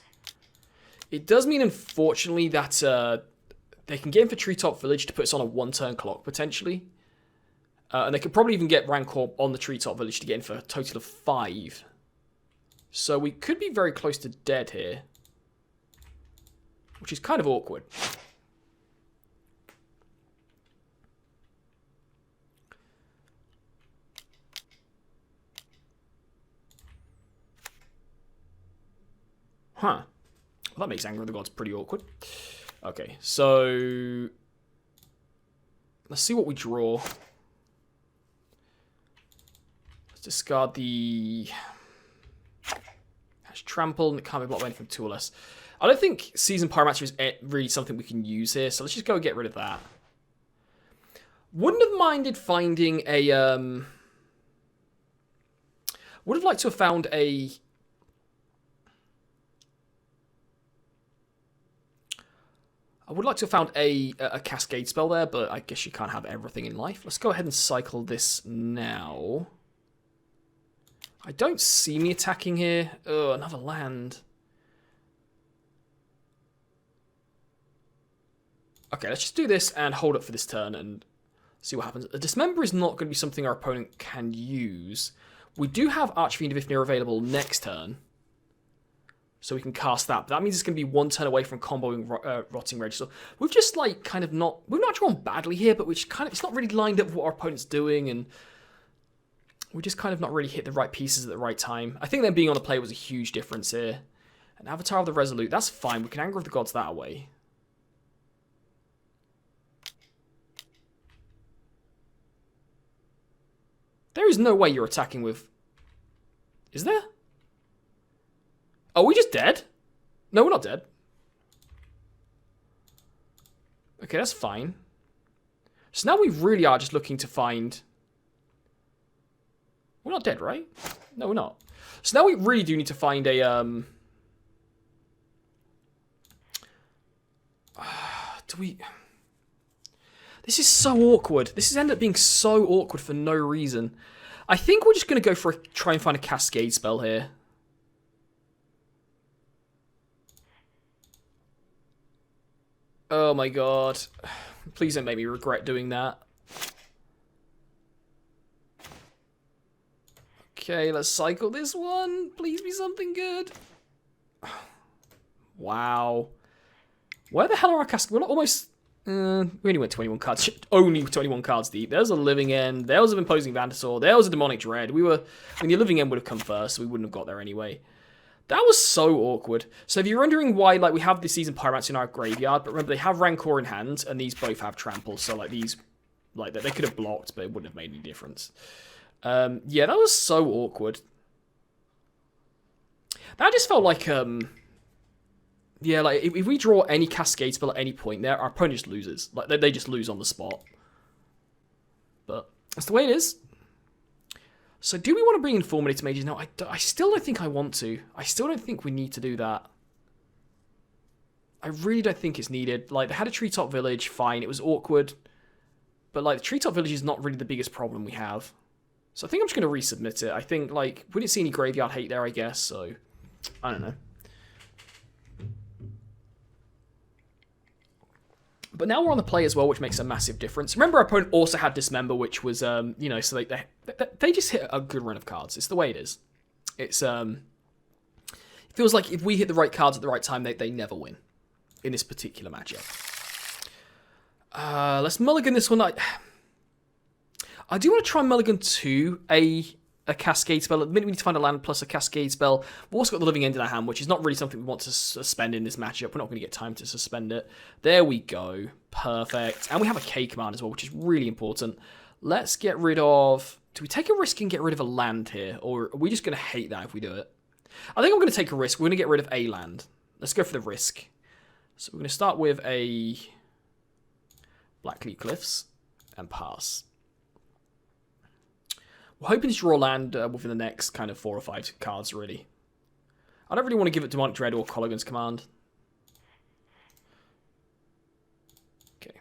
It does mean, unfortunately, that they can get in for Treetop Village to put us on a 1-turn clock, potentially. And they could probably even get Rancor on the Treetop Village to get in for a total of 5. So we could be very close to dead here. Which is kind of awkward. Huh. Well, that makes Anger of the Gods pretty awkward. Okay, so... Let's see what we draw. Let's discard the... That's Trample, and it can't be blocked by anything 2 or less. I don't think Seasoned Pyromancer is really something we can use here, so let's just go and get rid of that. Wouldn't have minded finding a... Would have liked to have found a... I would like to have found a Cascade spell there, but I guess you can't have everything in life. Let's go ahead and cycle this now. I don't see me attacking here. Oh, another land. Okay, let's just do this and hold up for this turn and see what happens. A Dismember is not going to be something our opponent can use. We do have Archfiend of Ifnir available next turn, so we can cast that. But that means it's going to be 1 turn away from comboing Rotting Regisaur. We've just like kind of not... We've not drawn badly here, but it's not really lined up with what our opponent's doing, and we just kind of not really hit the right pieces at the right time. I think them being on the play was a huge difference here. An Avatar of the Resolute, that's fine. We can Anger of the Gods that away. There is no way you're attacking with... Is there? Are we just dead? No, we're not dead. Okay, that's fine. So now we really are just looking to find... We're not dead, right? No, we're not. So now we really do need to find a... Do we... This is so awkward. This has ended up being so awkward for no reason. I think we're just going to go for try and find a Cascade spell here. Oh my god. Please don't make me regret doing that. Okay, let's cycle this one. Please be something good. Wow. Where the hell are our Cascade? We're not almost... we only went 21 cards. Only 21 cards deep. There's a Living End. There was an Imposing Vantasaur. There was a Demonic Dread. We were... I mean, the Living End would have come first, so we wouldn't have got there anyway. That was so awkward. So if you're wondering why, like, we have the Seasoned Pyromancer in our graveyard, but remember, they have Rancor in hand, and these both have Trample, so, like, these... Like, they could have blocked, but it wouldn't have made any difference. Yeah, that was so awkward. That just felt like, Yeah, like, if we draw any Cascade spell at any point there, our opponent just loses. Like, they just lose on the spot. But that's the way it is. So do we want to bring in Fulminator Mages? No, I still don't think I want to. I still don't think we need to do that. I really don't think it's needed. Like, they had a Treetop Village, fine, it was awkward. But, like, the Treetop Village is not really the biggest problem we have. So I think I'm just going to resubmit it. I think, like, we didn't see any graveyard hate there, I guess, so I don't know. But now we're on the play as well, which makes a massive difference. Remember, our opponent also had Dismember, which was, you know, so they just hit a good run of cards. It's the way it is. It's, it feels like if we hit the right cards at the right time, they never win in this particular matchup. Let's mulligan this one. I do want to try mulligan to a Cascade spell. At the minute, we need to find a land plus a Cascade spell. We've also got the Living End in our hand, which is not really something we want to suspend in this matchup. We're not going to get time to suspend it. There we go. Perfect. And we have a K command as well, which is really important. Let's get rid of... Do we take a risk and get rid of a land here? Or are we just going to hate that if we do it? I think I'm going to take a risk. We're going to get rid of a land. Let's go for the risk. So we're going to start with a Blackleaf Cliffs and pass. We're hoping to draw land within the next kind of 4 or 5 cards, really. I don't really want to give it Demonic Dread or Colligan's Command. Okay.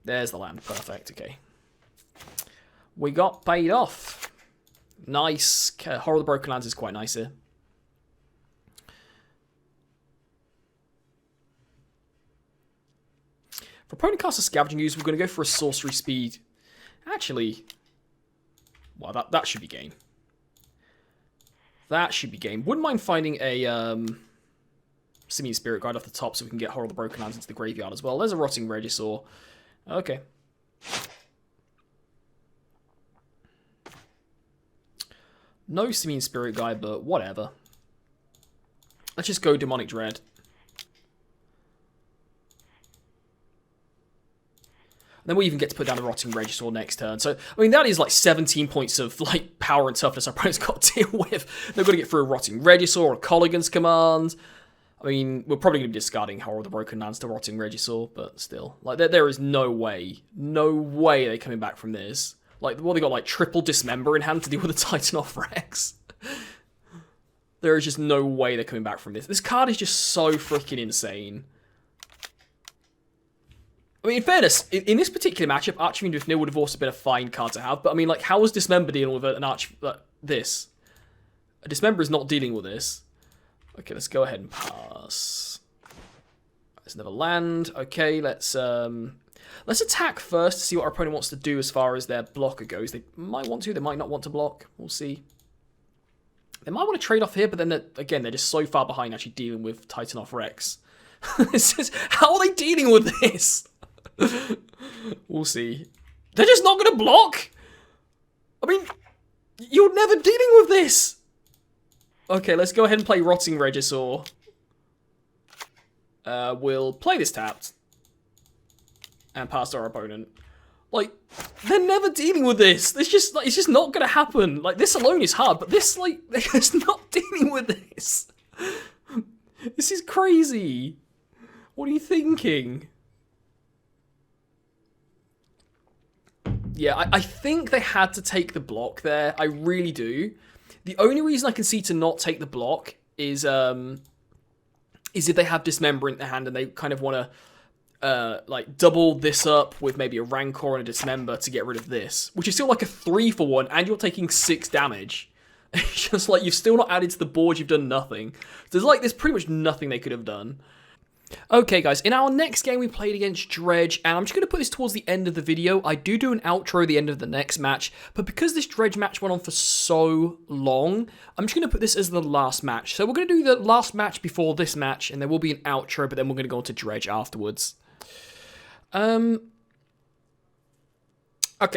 There's the land. Perfect. Okay. We got paid off. Nice. Horror of the Broken Lands is quite nice here. For opponent casts a Scavenging Ooze, we're going to go for a Sorcery Speed. Actually, well, that should be game. That should be game. Wouldn't mind finding a Simian Spirit Guide off the top so we can get Horror of the Broken Lands into the graveyard as well. There's a Rotting Regisaur. Okay. No Simian Spirit Guide, but whatever. Let's just go Demonic Dread. Then we even get to put down the Rotting Regisaur next turn. So, I mean, that is like 17 points of like power and toughness our opponent's got to deal with. They've got to get through a Rotting Regisaur or a Colligan's Command. I mean, we're probably going to be discarding Horror of the Broken Lands to Rotting Regisaur, but still. Like, there is no way they're coming back from this. Like, what, they got like triple Dismember in hand to deal with the Titan off Rex? There is just no way they're coming back from this. This card is just so freaking insane. I mean, in fairness, in this particular matchup, Archfiend with Nil would have also been a fine card to have. But I mean, like, how is Dismember dealing with an this? A Dismember is not dealing with this. Okay, let's go ahead and pass. There's another land. Okay, let's attack first to see what our opponent wants to do as far as their blocker goes. They might want to, they might not want to block. We'll see. They might want to trade off here, but then again, they're just so far behind actually dealing with Titan off Rex. It's just, how are they dealing with this? We'll see. They're just not going to block? I mean, you're never dealing with this. Okay, let's go ahead and play Rotting Regisaur. We'll play this tapped. And pass to our opponent. Like, they're never dealing with this. It's just not going to happen. Like, this alone is hard, but this, like, they're just not dealing with this. This is crazy. What are you thinking? Yeah, I think they had to take the block there. I really do. The only reason I can see to not take the block is if they have Dismember in their hand and they kind of want to like double this up with maybe a Rancor and a Dismember to get rid of this, which is still like a 3-for-1, and you're taking 6 damage. It's just like you've still not added to the board. You've done nothing. There's pretty much nothing they could have done. Okay, guys, in our next game, we played against Dredge, and I'm just going to put this towards the end of the video. I do an outro at the end of the next match, but because this Dredge match went on for so long, I'm just going to put this as the last match. So we're going to do the last match before this match, and there will be an outro, but then we're going to go on to Dredge afterwards. Okay,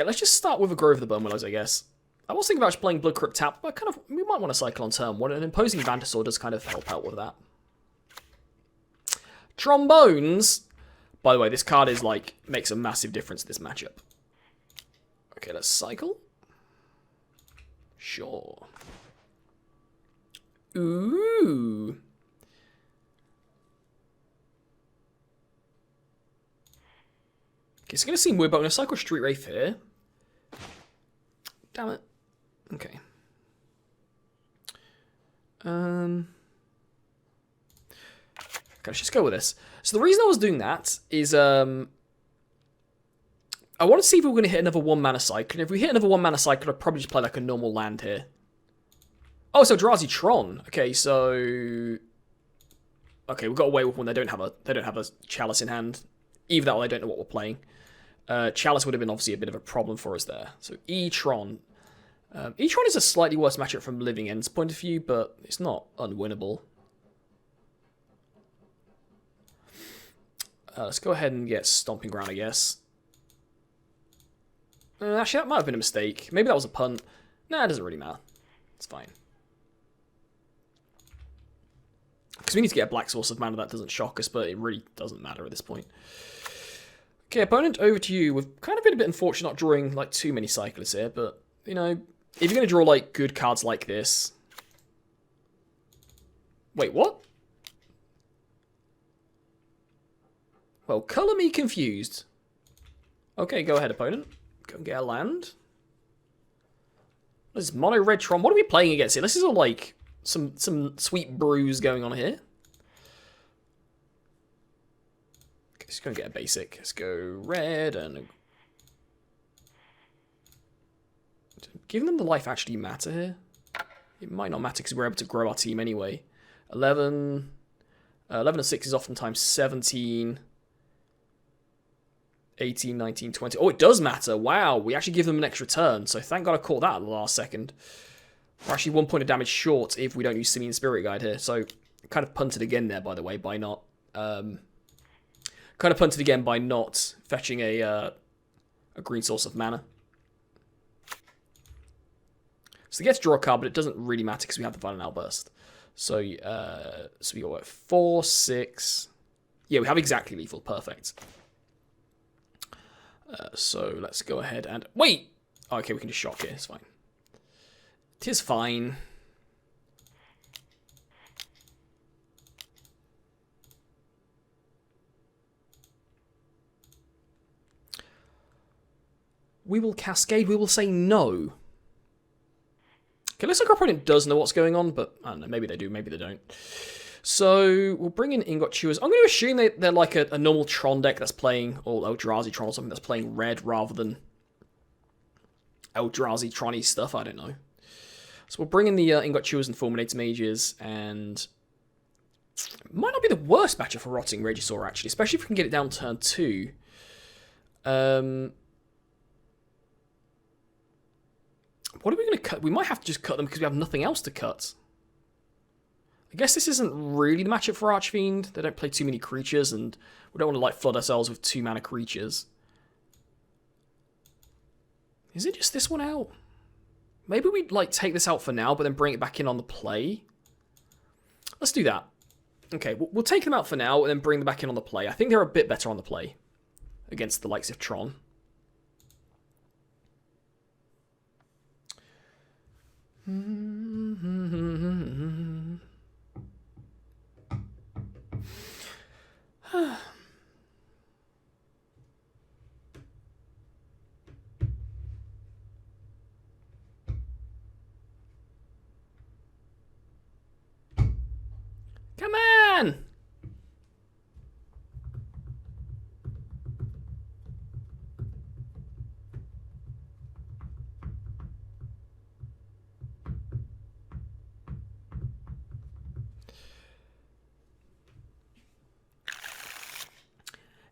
let's just start with a Grove of the Bonewillows, I guess. I was thinking about just playing Blood Crypt Tap, but we might want to cycle on turn 1, and Imposing Vantasaur does kind of help out with that. Trombones. By the way, this card is like makes a massive difference in this matchup. Okay, let's cycle. Sure. Ooh. Okay, it's going to seem weird, but I'm going to cycle Street Wraith here. Damn it. Okay. Okay, let's just go with this. So the reason I was doing that is I want to see if we're going to hit another 1-mana cycle. And if we hit another 1-mana cycle, I'd probably just play like a normal land here. Oh, so Eldrazi Tron. Okay, so okay, we've got away with one. They don't have a Chalice in hand. Either that or they don't know what we're playing. Chalice would have been obviously a bit of a problem for us there. So E-Tron. E-Tron is a slightly worse matchup from Living End's point of view, but it's not unwinnable. Let's go ahead and get Stomping Ground, I guess. Actually, that might have been a mistake. Maybe that was a punt. Nah, it doesn't really matter. It's fine. Because we need to get a black source of mana that doesn't shock us, but it really doesn't matter at this point. Okay, opponent, over to you. We've kind of been a bit unfortunate not drawing like too many cyclists here, but, you know, if you're going to draw like good cards like this... Wait, what? Well, colour me confused. Okay, go ahead, opponent. Go and get a land. This is mono red Tron. What are we playing against here? This is all like some sweet brews going on here. Okay, just go and get a basic. Let's go red and... Giving them the life actually matter here? It might not matter because we're able to grow our team anyway. 11 and 6 is oftentimes 17... 18, 19, 20. Oh, it does matter. Wow, we actually give them an extra turn. So thank God I caught that at the last second. We're actually 1 point of damage short if we don't use Simian Spirit Guide here. So kind of punted again there, by the way, by not... kind of punted again by not fetching a green source of mana. So they get to draw a card, but it doesn't really matter because we have the Violent Outburst. So, so we got what, 4, 6... Yeah, we have exactly lethal. Perfect. So let's go ahead and... Wait! Oh, okay, we can just shock it. It's fine. It is fine. We will cascade. We will say no. Okay, looks like our opponent does know what's going on, but I don't know. Maybe they do. Maybe they don't. So we'll bring in Ingot Chewers. I'm going to assume they're like a normal Tron deck that's playing, or Eldrazi Tron or something that's playing red rather than Eldrazi Tron-y stuff. I don't know. So we'll bring in the Ingot Chewers and Fulminator Mages, and it might not be the worst matchup for Rotting Regisaur, actually, especially if we can get it down turn 2. What are we going to cut? We might have to just cut them because we have nothing else to cut. I guess this isn't really the matchup for Archfiend. They don't play too many creatures, and we don't want to like flood ourselves with 2-mana creatures. Is it just this one out? Maybe we'd like take this out for now, but then bring it back in on the play. Let's do that. Okay, we'll take them out for now, and then bring them back in on the play. I think they're a bit better on the play against the likes of Tron. Come on!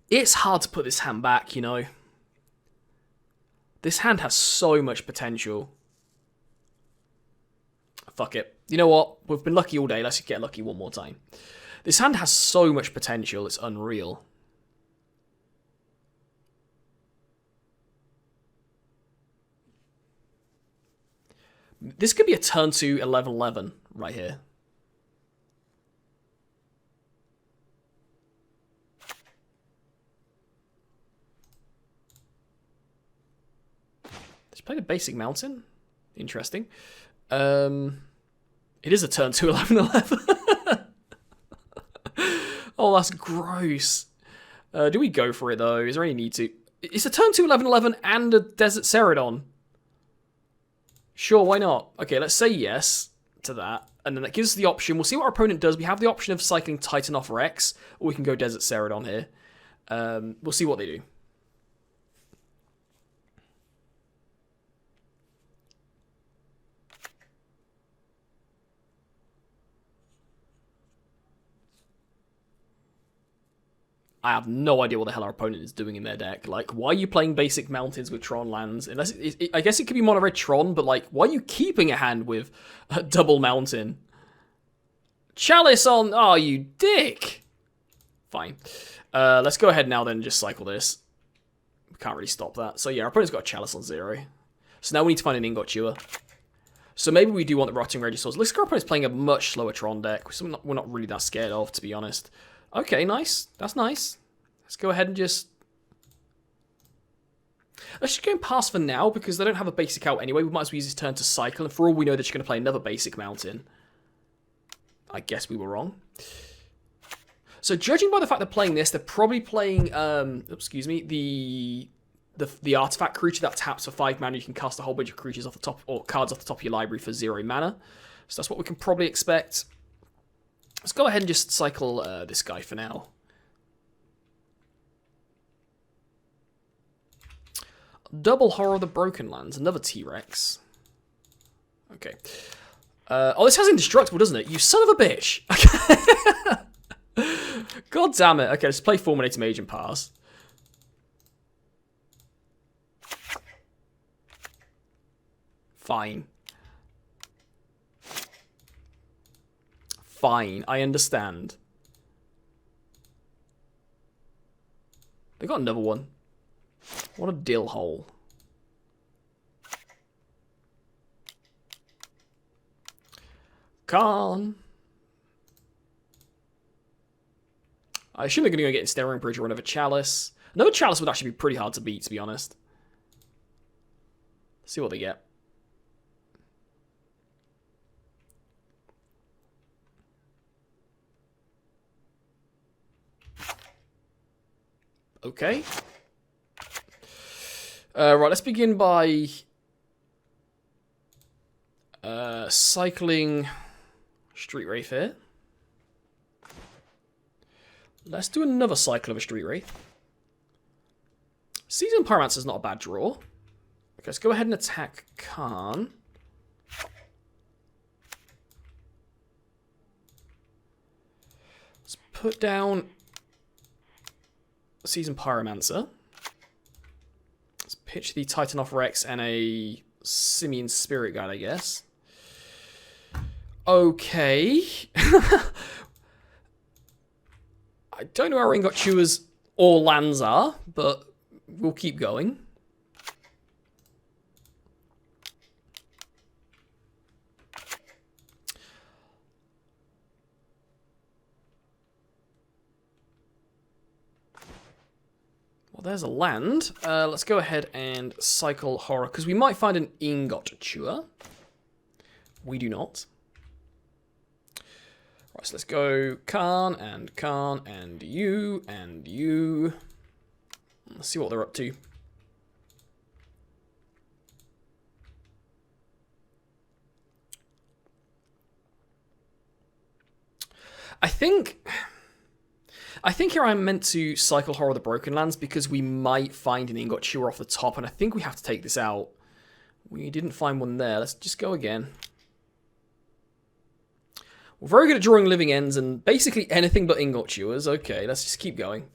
It's hard to put this hand back, you know. This hand has so much potential. Fuck it. You know what? We've been lucky all day. Let's get lucky one more time. This hand has so much potential. It's unreal. This could be a turn 2 11-11 right here. Just played a basic mountain. Interesting. It is a turn 2, 11, 11. Oh, that's gross. Do we go for it, though? Is there any need to? It's a turn 2, 11, 11 and a Desert Celadon. Sure, why not? Okay, let's say yes to that. And then that gives us the option. We'll see what our opponent does. We have the option of cycling Titan off Rex, or we can go Desert Celadon here. We'll see what they do. I have no idea what the hell our opponent is doing in their deck. Like, why are you playing basic mountains with Tron lands? Unless I guess it could be mono red Tron, but like, why are you keeping a hand with a double mountain? Chalice on... Oh, you dick! Fine. Let's go ahead now then and just cycle this. We can't really stop that. So yeah, our opponent's got a Chalice on 0. So now we need to find an Ingot Chewer. So maybe we do want the Rotting Regisaurs. Looks like our opponent's playing a much slower Tron deck, which we're not really that scared of, to be honest. Okay, nice. That's nice. Let's go ahead and just... Let's just go and pass for now, because they don't have a basic out anyway. We might as well use this turn to cycle, and for all we know, they're just going to play another basic mountain. I guess we were wrong. So, judging by the fact they're playing this, they're probably playing, excuse me, the artifact creature that taps for 5 mana. You can cast a whole bunch of creatures off the top, or cards off the top of your library for 0 mana. So that's what we can probably expect. Let's go ahead and just cycle this guy for now. Double Horror of the Broken Lands, another T-Rex. Okay. Oh, this has Indestructible, doesn't it? You son of a bitch! God damn it. Okay, let's play Fulminator Mage and pass. Fine. Fine, I understand. They got another one. What a dill hole. Khan. I assume they're going to go get Ensnaring Bridge or another Chalice. Another Chalice would actually be pretty hard to beat, to be honest. Let's see what they get. Okay. Right, let's begin by cycling Street Wraith here. Let's do another cycle of a Street Wraith. Seasoned Pyromancer is not a bad draw. Okay, let's go ahead and attack Khan. Let's put down Seasoned Pyromancer. Let's pitch the Titan off Rex and a Simian Spirit Guide, I guess. Okay. I don't know where Ingot Chewers or lands are, but we'll keep going. Well, there's a land. Let's go ahead and cycle Horror, because we might find an Ingot Chewer. We do not. Right, so let's go Khan, and you, and you. Let's see what they're up to. I think here I'm meant to cycle Horror of the Broken Lands because we might find an Ingot Chewer off the top, and I think we have to take this out. We didn't find one there. Let's just go again. We're very good at drawing living ends and basically anything but Ingot Chewers. Okay, let's just keep going.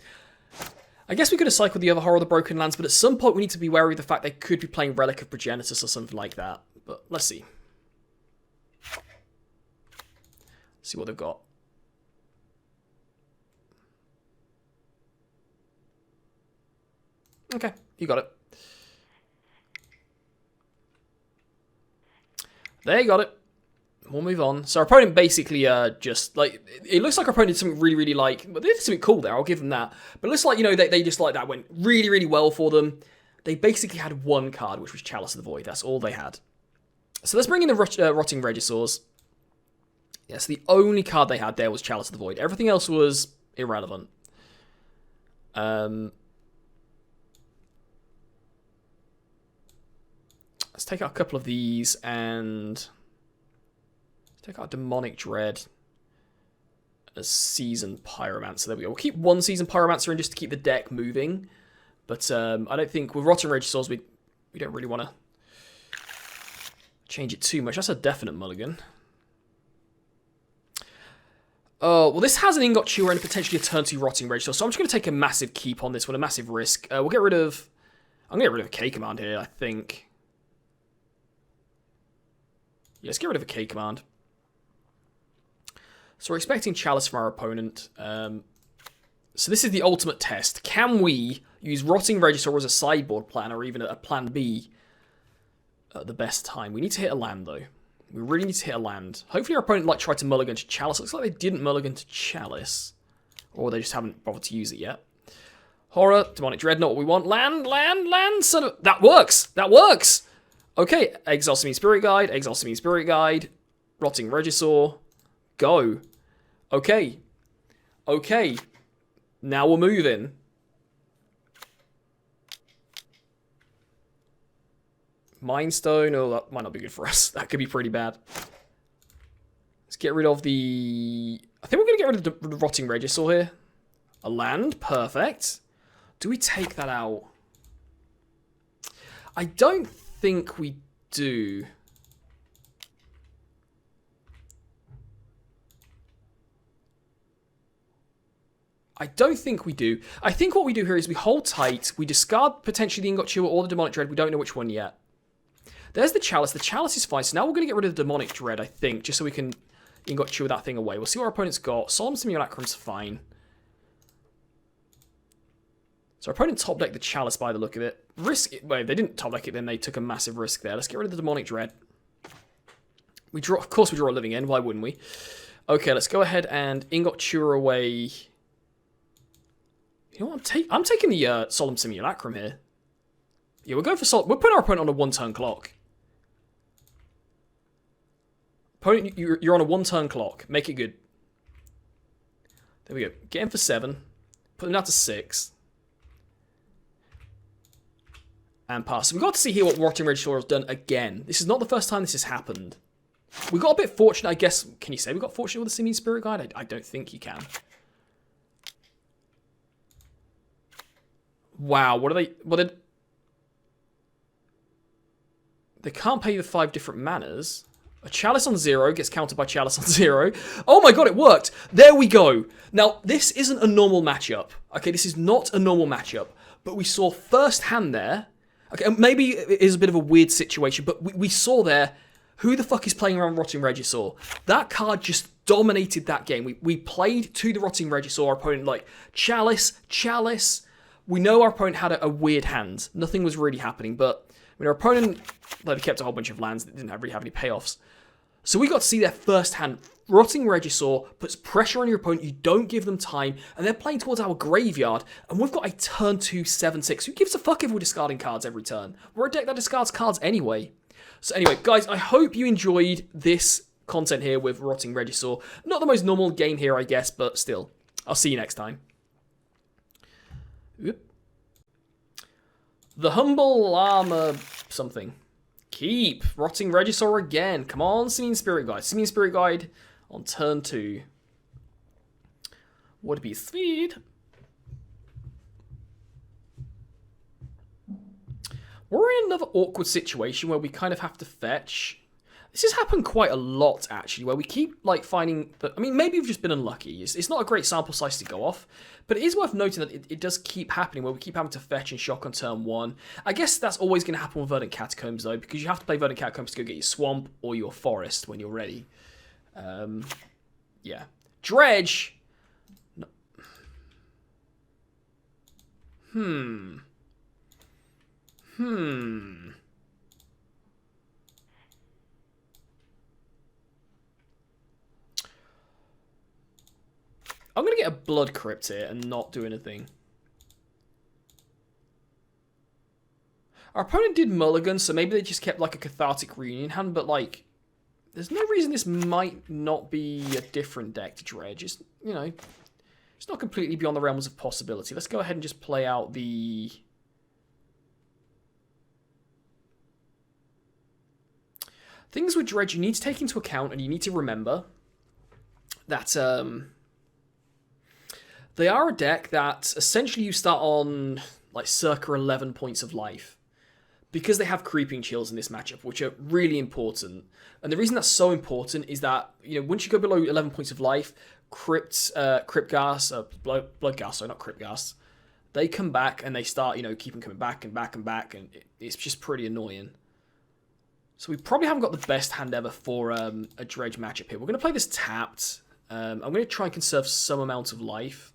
I guess we could have cycled the other Horror of the Broken Lands, but at some point we need to be wary of the fact they could be playing Relic of Progenitus or something like that. But let's see. See what they've got. Okay, you got it. There you got it. We'll move on. So our opponent basically just, like, it looks like our opponent did something really, really, like, but they did something cool there, I'll give them that. But it looks like, you know, they just, like, that went really, really well for them. They basically had one card, which was Chalice of the Void. That's all they had. So let's bring in the Rotting Regisaurs. Yes, the only card they had there was Chalice of the Void. Everything else was irrelevant. Let's take out a couple of these and take out Demonic Dread. A Seasoned Pyromancer. There we go. We'll keep one Seasoned Pyromancer in just to keep the deck moving. But I don't think with Rotten Regisaurs we don't really want to change it too much. That's a definite mulligan. Oh, well, this has an Ingot Chewer and potentially a turn 2 Rotting Regisaur, so I'm just going to take a massive keep on this one, a massive risk. We'll get rid of... I'm going to get rid of a K command here, I think. Yeah, let's get rid of a K command. So we're expecting Chalice from our opponent. So this is the ultimate test. Can we use Rotting Regisaur as a sideboard plan or even a plan B at the best time? We need to hit a land, though. We really need to hit a land. Hopefully our opponent tried to mulligan to Chalice. Looks like they didn't mulligan to Chalice. Or they just haven't bothered to use it yet. Horror, Demonic Dread, not what we want. Land, son of... That works! That works! Okay, Exile Simian Spirit Guide, Exile Simian Spirit Guide, Rotting Regisaur, go. Okay. Okay. Now we're moving. Mind Stone, oh, that might not be good for us. That could be pretty bad. Let's get rid of the... I think we're going to get rid of the Rotting Regisaur here. A land, perfect. Do we take that out? I don't think we do. I don't think we do. I think what we do here is we hold tight, we discard potentially the Ingot Chewer or the Demonic Dread, we don't know which one yet. There's the Chalice is fine, so now we're going to get rid of the Demonic Dread, I think, just so we can Ingot Chewer that thing away. We'll see what our opponent's got. Solemn Simulacrum's fine. So our opponent top decked the Chalice by the look of it. Risk it. Wait, they didn't top deck it, then they took a massive risk there. Let's get rid of the Demonic Dread. We draw, of course we draw a Living End, why wouldn't we? Okay, let's go ahead and Ingot Chewer away. You know what, I'm taking the Solemn Simulacrum here. Yeah, we're going for we're putting our opponent on a 1-turn clock. Opponent, you're on a 1-turn clock. Make it good. There we go. Get him for 7. Put him down to 6. And pass. So we got to see here what Rotting Regisaur has done again. This is not the first time this has happened. We got a bit fortunate, I guess. Can you say we got fortunate with the Simian Spirit Guide? I don't think you can. Wow, what are they... Well, they can't pay the 5 different manas. A Chalice on 0 gets countered by Chalice on 0. Oh my god, it worked! There we go! Now, this isn't a normal matchup. Okay, this is not a normal matchup. But we saw first hand there. Okay, maybe it is a bit of a weird situation, but we saw there who the fuck is playing around Rotting Regisaur. That card just dominated that game. We played to the Rotting Regisaur, our opponent like, Chalice. We know our opponent had a weird hand. Nothing was really happening, but I mean, our opponent kept a whole bunch of lands that didn't really have any payoffs. So we got to see their first hand. Rotting Regisaur puts pressure on your opponent, you don't give them time, and they're playing towards our graveyard, and we've got a turn 2 7/6. Who gives a fuck if we're discarding cards every turn? We're a deck that discards cards anyway. So anyway, guys, I hope you enjoyed this content here with Rotting Regisaur. Not the most normal game here, I guess, but still. I'll see you next time. Oop. The Humble Armor something. Keep. Rotting Regisaur again. Come on, Simian Spirit Guide. Simian Spirit Guide on turn 2. Would be sweet. We're in another awkward situation where we kind of have to fetch. This has happened quite a lot, actually, where we keep, finding... I mean, maybe we've just been unlucky. It's not a great sample size to go off, but it is worth noting that it does keep happening, where we keep having to fetch and shock on turn 1. I guess that's always going to happen with Verdant Catacombs, though, because you have to play Verdant Catacombs to go get your Swamp or your Forest when you're ready. Yeah. Dredge! No. I'm going to get a Blood Crypt here and not do anything. Our opponent did mulligan, so maybe they just kept a Cathartic Reunion hand, but there's no reason this might not be a different deck to Dredge. It's, you know, it's not completely beyond the realms of possibility. Let's go ahead and just play out the... Things with Dredge you need to take into account, and you need to remember that they are a deck that essentially you start on like circa 11 points of life, because they have creeping chills in this matchup, which are really important. And the reason that's so important is that, you know, once you go below 11 points of life, Blood Gas, sorry, not Crypt Gas, they come back and they start, you know, keep them coming back and back and back, and it's just pretty annoying. So we probably haven't got the best hand ever for a Dredge matchup here. We're going to play this tapped. I'm going to try and conserve some amount of life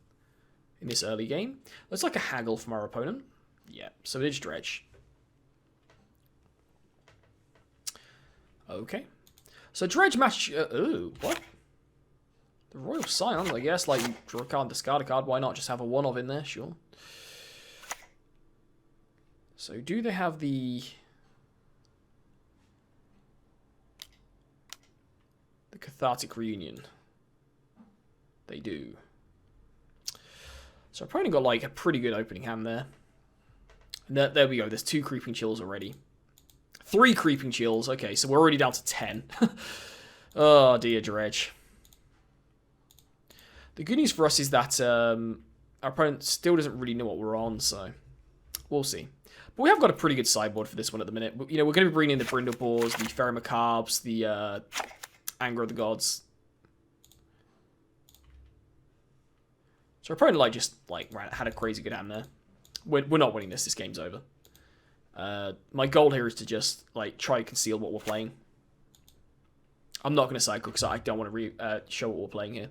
in this early game. Looks like a haggle from our opponent. Yeah, so it is Dredge. Okay. So Dredge match... ooh, what? The Royal Scions, I guess. Like, you draw a card, discard a card. Why not just have a one-of in there? Sure. So do they have the Cathartic Reunion? They do. So I've probably got, like, a pretty good opening hand there. And there we go. There's 2 Creeping Chills already. 3 Creeping Chills. Okay, so we're already down to 10. Oh, dear, Dredge. The good news for us is that our opponent still doesn't really know what we're on, so we'll see. But we have got a pretty good sideboard for this one at the minute. You know, we're going to be bringing in the Brindleboars, the Ferromacabres, the Anger of the Gods. So our opponent, like, just, like, had a crazy good hand there. We're not winning this. This game's over. My goal here is to just, like, try to conceal what we're playing. I'm not going to cycle because I don't want to show what we're playing here.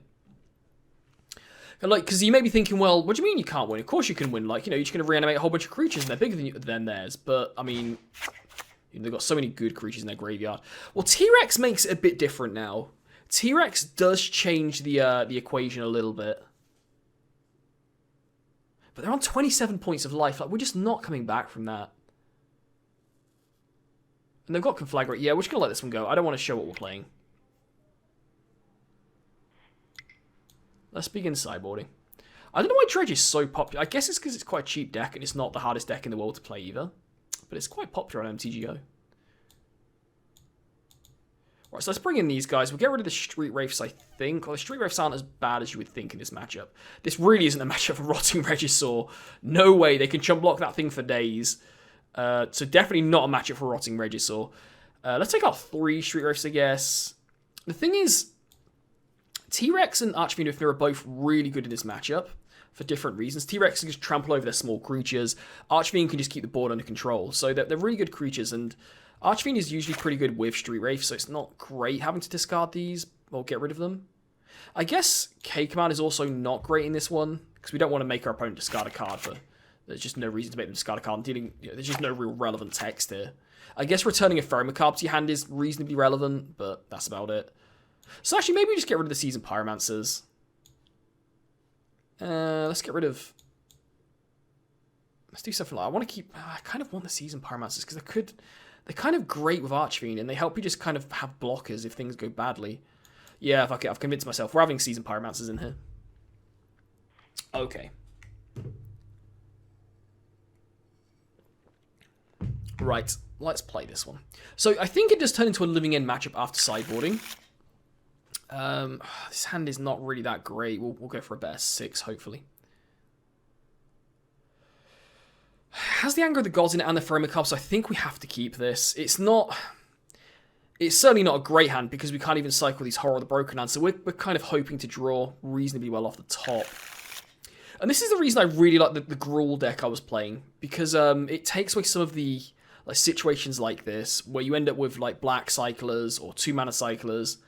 And, like, because you may be thinking, well, what do you mean you can't win? Of course you can win. Like, you know, you're just going to reanimate a whole bunch of creatures and they're bigger than theirs. But, I mean, you know, they've got so many good creatures in their graveyard. Well, T-Rex makes it a bit different now. T-Rex does change the equation a little bit. But they're on 27 points of life. Like, we're just not coming back from that. And they've got Conflagrate. Yeah, we're just going to let this one go. I don't want to show what we're playing. Let's begin sideboarding. I don't know why Dredge is so popular. I guess it's because it's quite a cheap deck and it's not the hardest deck in the world to play either. But it's quite popular on MTGO. Right, so let's bring in these guys. We'll get rid of the Street Wraiths, I think. Well, the Street Wraiths aren't as bad as you would think in this matchup. This really isn't a matchup for Rotting Regisaur. No way. They can chump block that thing for days. So definitely not a matchup for Rotting Regisaur. Let's take out 3 Street Wraiths, I guess. The thing is, T-Rex and Archfiend Wither are both really good in this matchup for different reasons. T-Rex can just trample over their small creatures. Archfiend can just keep the board under control. So they're really good creatures, and Archfiend is usually pretty good with Street Wraith, so it's not great having to discard these or get rid of them. I guess K-Command is also not great in this one, because we don't want to make our opponent discard a card, but there's just no reason to make them discard a card. And dealing, you know, there's just no real relevant text here. I guess returning a Ferromacabre to your hand is reasonably relevant, but that's about it. So actually, maybe we just get rid of the Seasoned Pyromancers. Let's get rid of... Let's do something like... I kind of want the Seasoned Pyromancers, because they're kind of great with Archfiend, and they help you just kind of have blockers if things go badly. Yeah, fuck it, I've convinced myself. We're having Seasoned Pyromancers in here. Okay. Right, let's play this one. So I think it does turn into a living end matchup after sideboarding. This hand is not really that great. We'll go for a better 6, hopefully. Has the Anger of the Gods in it and the Ferromacabres, so I think we have to keep this. It's certainly not a great hand because we can't even cycle these Horror of the Broken hands, so we're kind of hoping to draw reasonably well off the top. And this is the reason I really like the Gruul deck I was playing, because it takes away some of the situations like this, where you end up with like black cyclers or 2-mana cyclers,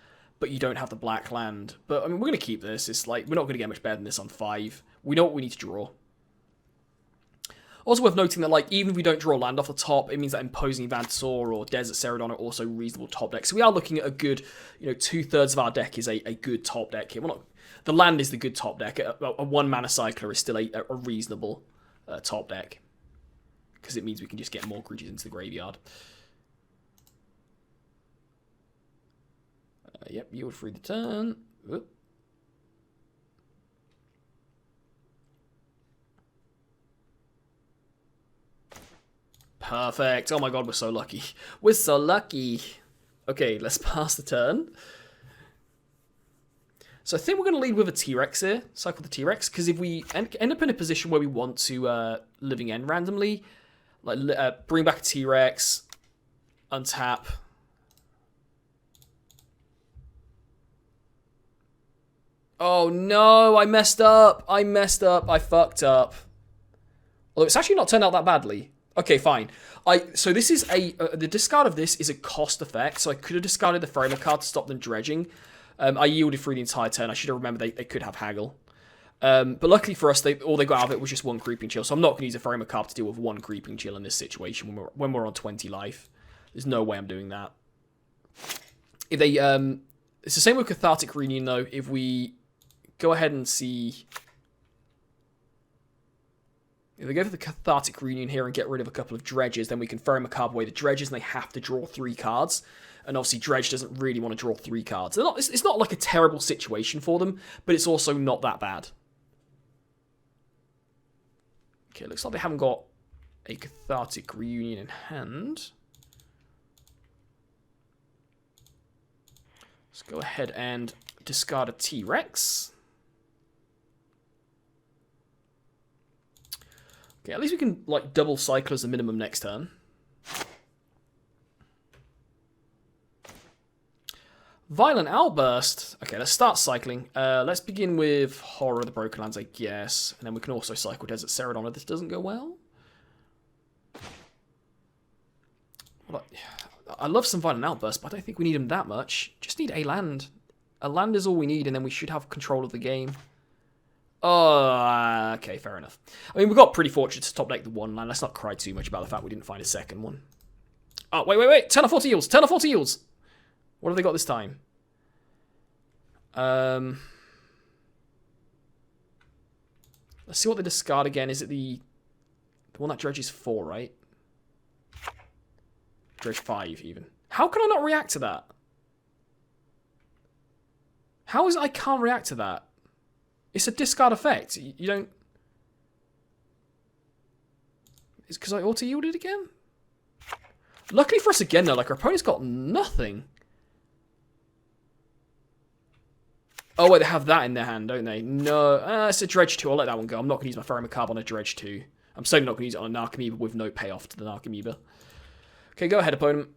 but you don't have the black land. But I mean, we're going to keep this. It's like, we're not going to get much better than this on 5. We know what we need to draw. Also worth noting that, like, even if we don't draw land off the top, it means that Imposing Vantasaur or Desert Celadon are also reasonable top decks. So we are looking at a good, 2/3 of our deck is a good top deck here. Well, not, the land is the good top deck. A 1-mana cycler is still a reasonable top deck, because it means we can just get more creatures into the graveyard. Yep, you would free the turn. Oop. Perfect. Oh my god, we're so lucky. We're so lucky. Okay, let's pass the turn. So I think we're going to lead with a T-Rex here. Cycle the T-Rex. Because if we end up in a position where we want to living end randomly, like bring back a T-Rex, untap. Oh no, I messed up. I fucked up. Although it's actually not turned out that badly. Okay, fine. So this is the discard of this is a cost effect. So I could have discarded the framer card to stop them dredging. I yielded through the entire turn. I should have remembered they could have haggle. But luckily for us, all they got out of it was just one creeping chill. So I'm not going to use a framer card to deal with one creeping chill in this situation when we're on 20 life. There's no way I'm doing that. If they, it's the same with Cathartic Reunion though. If we go ahead and see. If they go for the Cathartic Reunion here and get rid of a couple of Dredges, then we can throw them a card away the Dredges, and they have to draw 3 cards. And obviously, Dredge doesn't really want to draw 3 cards. It's not like a terrible situation for them, but it's also not that bad. Okay, looks like they haven't got a Cathartic Reunion in hand. Let's go ahead and discard a T-Rex. Okay, at least we can, like, double cycle as a minimum next turn. Violent Outburst. Okay, let's start cycling. Let's begin with Horror of the Broken Lands, I guess. And then we can also cycle Desert Ceradon if this doesn't go well. I love some Violent Outburst, but I don't think we need them that much. Just need a land. A land is all we need, and then we should have control of the game. Oh, okay, fair enough. I mean, we got pretty fortunate to top deck the 1 land. Let's not cry too much about the fact we didn't find a second one. Oh, wait. Turn off 4 eels. Turn off 4 eels. What have they got this time? Let's see what they discard again. Is it the one that dredges 4, right? Dredge 5, even. How can I not react to that? How is it I can't react to that? It's a discard effect. You don't... It's because I auto-yielded again? Luckily for us again, though, like, our opponent's got nothing. Oh, wait, they have that in their hand, don't they? No. It's a Dredge 2. I'll let that one go. I'm not going to use my Ferromacarb Carb on a Dredge 2. I'm certainly not going to use it on a Narcomoeba with no payoff to the Narcomoeba. Okay, go ahead, opponent.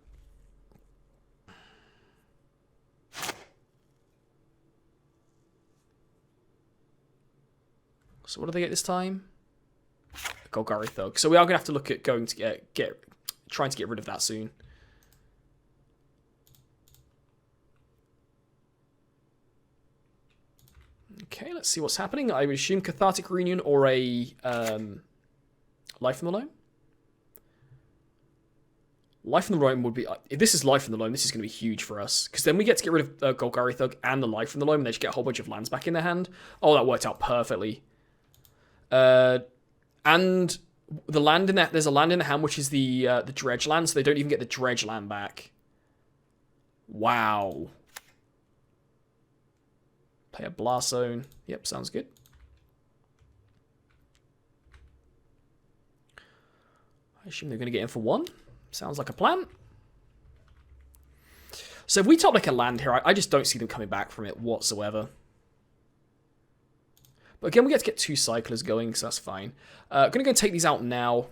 So what do they get this time? Golgari Thug. So we are going to have to look at going to trying to get rid of that soon. Okay, let's see what's happening. I would assume Cathartic Reunion or a Life from the Loam. Life from the Loam would be... If this is Life from the Loam, this is going to be huge for us. Because then we get to get rid of Golgari Thug and the Life from the Loam, and they just get a whole bunch of lands back in their hand. Oh, that worked out perfectly. And the land in that... There's a land in the hand, which is the Dredge land, so they don't even get the Dredge land back. Wow. Play a Blast Zone. Yep, sounds good. I assume they're going to get in for 1. Sounds like a plan. So if we top like a land here, I just don't see them coming back from it whatsoever. But again, we get to get 2 cyclers going, so that's fine. I'm going to go take these out now.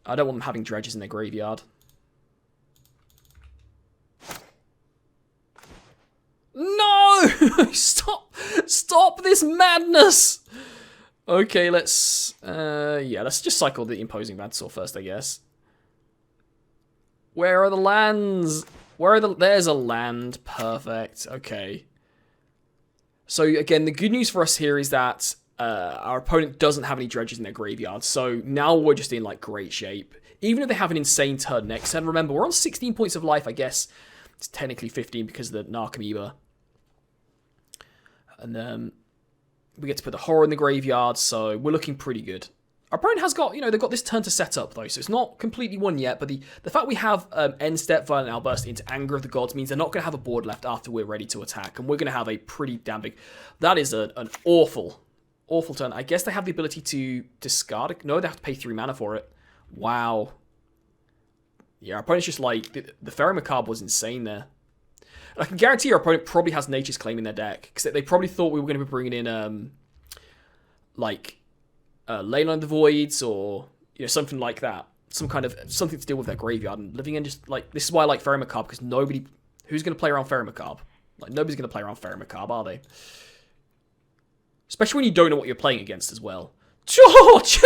I don't want them having dredges in their graveyard. No! Stop this madness! Okay, let's just cycle the Imposing Regisaur first, I guess. Where are the lands? There's a land. Perfect. Okay. So again, the good news for us here is that our opponent doesn't have any dredges in their graveyard. So now we're just in like great shape. Even if they have an insane turn next turn, remember we're on 16 points of life, I guess. It's technically 15 because of the Narcomoeba. And we get to put the Horror in the graveyard, so we're looking pretty good. Our opponent has got, they've got this turn to set up, though, so it's not completely won yet, but the fact we have end step, Violent Outburst into Anger of the Gods means they're not going to have a board left after we're ready to attack, and we're going to have a pretty damn big... That is an awful turn. I guess they have the ability to discard it. No, they have to pay 3 mana for it. Wow. Yeah, our opponent's just like... The Fairy Macabre was insane there. And I can guarantee our opponent probably has Nature's Claim in their deck, because they probably thought we were going to be bringing in, Leyline of the Voids, or something like that, something to deal with their graveyard. And Living End just this is why I like Fairy Macabre, because who's going to play around Fairy Macabre? Nobody's going to play around Fairy Macabre, are they? Especially when you don't know what you're playing against as well. George!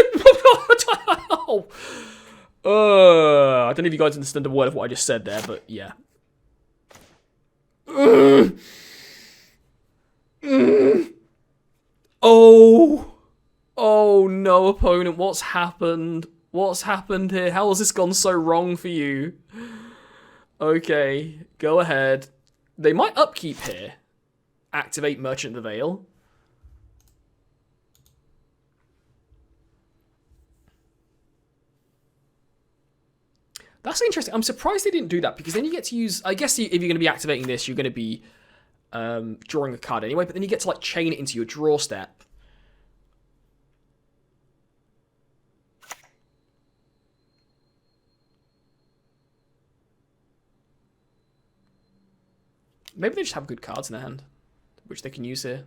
I don't know if you guys understand a word of what I just said there, but yeah. Oh no, opponent, what's happened? What's happened here? How has this gone so wrong for you? Okay, go ahead. They might upkeep here. Activate Merchant of the Veil. That's interesting. I'm surprised they didn't do that, because then you get to use... I guess if you're going to be activating this, you're going to be drawing a card anyway, but then you get to chain it into your draw step. Maybe they just have good cards in their hand, which they can use here.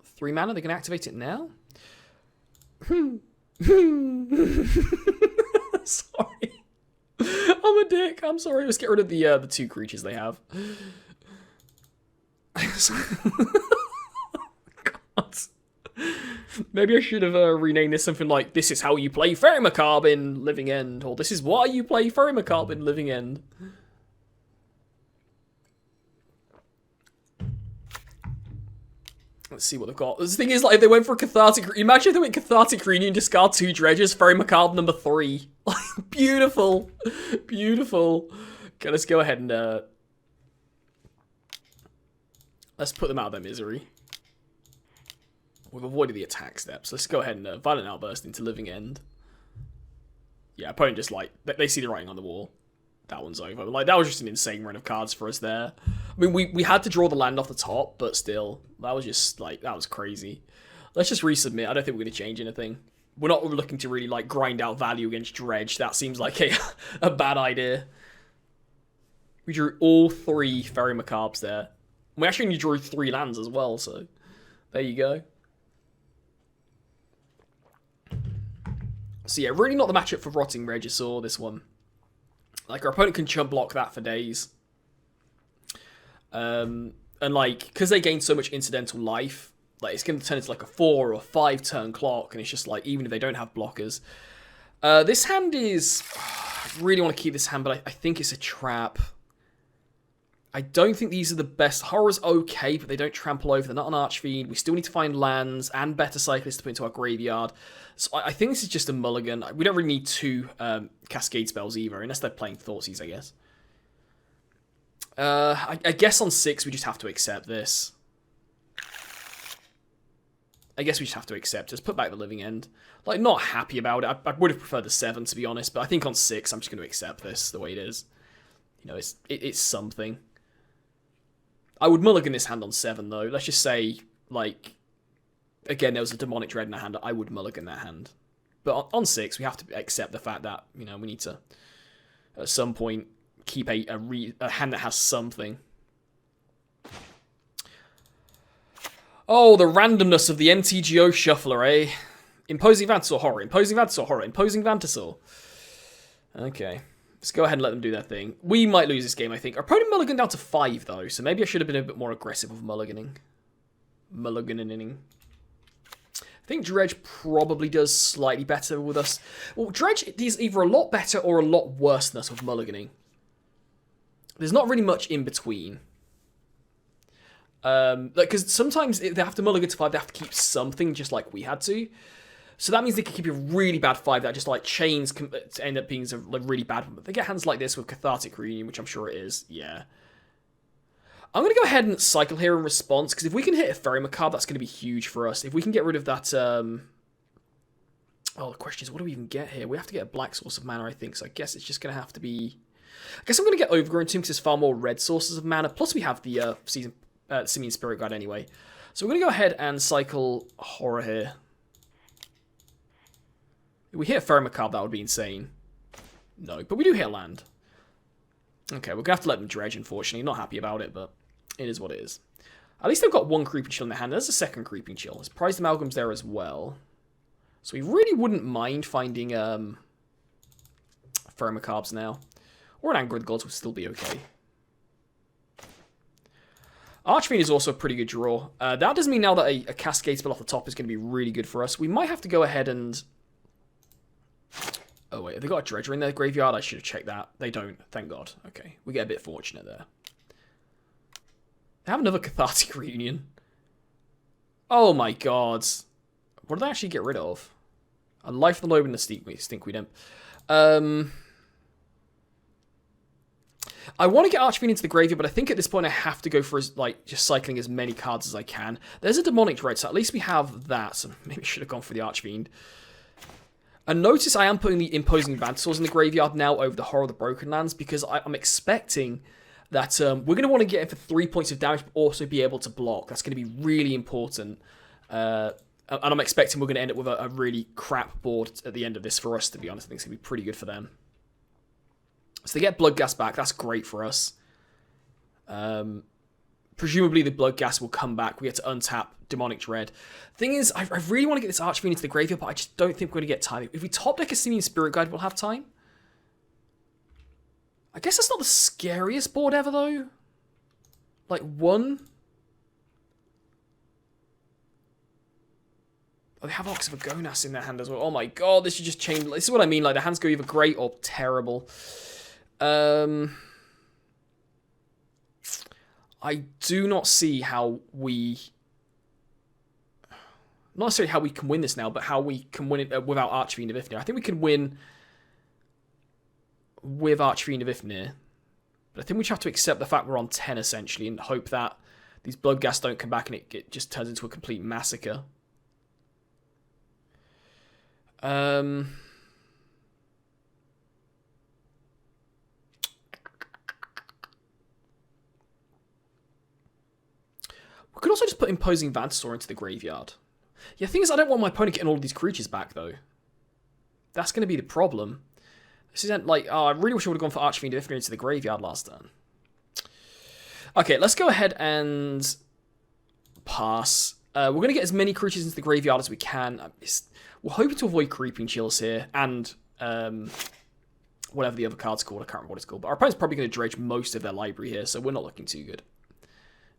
3 mana, they can activate it now? Sorry. I'm a dick. I'm sorry. Let's get rid of the 2 creatures they have. God. Maybe I should have renamed this something like, "This is how you play Fairy Macabre in Living End," or "This is why you play Fairy Macabre in Living End." Let's see what they've got. The thing is, if they went for a Cathartic... Imagine if they went Cathartic Reunion, discard 2 Dredges, Fairy Macabre number 3. Beautiful. Beautiful. Okay, let's go ahead and... let's put them out of their misery. We've avoided the attack steps. Let's go ahead and Violent Outburst into Living End. Yeah, opponent just they see the writing on the wall. That one's over. That was just an insane run of cards for us there. I mean, we had to draw the land off the top, but still, that was just, that was crazy. Let's just resubmit. I don't think we're going to change anything. We're not looking to really, grind out value against Dredge. That seems like a bad idea. We drew all 3 Fairy Macabres there. We actually only drew 3 lands as well, so there you go. So yeah, really not the matchup for Rotting Regisaur, this one. Our opponent can chump block that for days. And because they gain so much incidental life, it's going to turn into a 4 or 5 turn clock, and it's just even if they don't have blockers. This hand is... I really want to keep this hand, but I think it's a trap. I don't think these are the best. Horror's okay, but they don't trample over. They're not an Archfiend. We still need to find lands and better cyclists to put into our graveyard. So I think this is just a mulligan. We don't really need 2 Cascade spells either, unless they're playing Thoughtseize, I guess. I guess on 6 we just have to accept this. I guess we just have to accept it. Let's put back the Living End. Not happy about it. I would have preferred the 7, to be honest, but I think on 6 I'm just going to accept this the way it is. It's something. I would mulligan this hand on 7, though. Let's just say, again, there was a Demonic Dread in a hand. I would mulligan that hand. But on 6, we have to accept the fact that, we need to, at some point, keep a hand that has something. Oh, the randomness of the MTGO shuffler, eh? Imposing Vantasaur, Horror. Imposing Vantasaur, Horror. Imposing Vantasaur. Okay. Let's go ahead and let them do their thing. We might lose this game, I think. Our opponent mulliganed down to 5, though, so maybe I should have been a bit more aggressive with mulliganing. Mulliganing. I think Dredge probably does slightly better with us. Well, Dredge is either a lot better or a lot worse than us with mulliganing. There's not really much in between. Because sometimes they have to mulligan to 5, they have to keep something just like we had to. So that means they can keep a really bad 5 that just chains end up being a really bad one. But they get hands like this with Cathartic Reunion, which I'm sure it is. Yeah. I'm going to go ahead and cycle here in response, because if we can hit a Fairy Macabre, that's going to be huge for us. If we can get rid of that Oh, the question is, what do we even get here? We have to get a black source of mana, I think, so I guess it's just going to have to be... I guess I'm going to get Overgrown Tomb because there's far more red sources of mana, plus we have the Simian Spirit Guide anyway. So we're going to go ahead and cycle Horror here. If we hit Ferromacabre, that would be insane. No, but we do hit land. Okay, we're going to have to let them dredge, unfortunately. Not happy about it, but it is what it is. At least they've got one Creeping Chill in their hand. There's a second Creeping Chill. There's Prized Amalgams there as well. So we really wouldn't mind finding Ferromacabres now. Or an Anger of the Gods would still be okay. Archfiend is also a pretty good draw. That does mean now that a Cascade spell off the top is going to be really good for us. We might have to go ahead and... Oh wait, have they got a Dredger in their graveyard? I should have checked that. They don't, thank God. Okay, we get a bit fortunate there. They have another Cathartic Reunion. Oh my God. What did they actually get rid of? A Life of the Lobe and the Stinkweed Imp. I want to get Archfiend into the graveyard, but I think at this point I have to go for just cycling as many cards as I can. There's a Demonic Dread, so at least we have that. So maybe I should have gone for the Archfiend. And notice I am putting the Imposing Vantasaurs in the graveyard now over the Horror of the Broken Lands, because I'm expecting that we're going to want to get in for 3 points of damage, but also be able to block. That's going to be really important. And I'm expecting we're going to end up with a really crap board at the end of this for us, to be honest. I think it's going to be pretty good for them. So they get Bloodghast back. That's great for us. Presumably the Bloodghast will come back. We get to untap Demonic Dread. Thing is, I really want to get this Archfiend into the graveyard, but I just don't think we're going to get time. If we top deck a Simian Spirit Guide, we'll have time. I guess that's not the scariest board ever, though. Like, one... Oh, they have Ox of Agonas in their hand as well. Oh my God, this is just chain... This is what I mean, like, the hands go either great or terrible. I do not see how we... Not necessarily how we can win this now, but how we can win it without Archfiend of Ifnir. I think we can win with Archfiend of Ifnir. But I think we just have to accept the fact we're on 10, essentially, and hope that these Bloodghasts don't come back and it just turns into a complete massacre. We could also just put Imposing Vantasaur into the graveyard. Yeah, the thing is, I don't want my opponent getting all of these creatures back, though. That's going to be the problem. This isn't like... Oh, I really wish I would have gone for Archfiend of Ifnir into the graveyard last turn. Okay, let's go ahead and pass. We're going to get as many creatures into the graveyard as we can. We're hoping to avoid Creeping Chills here, and whatever the other card's called. I can't remember what it's called. But our opponent's probably going to dredge most of their library here, so we're not looking too good.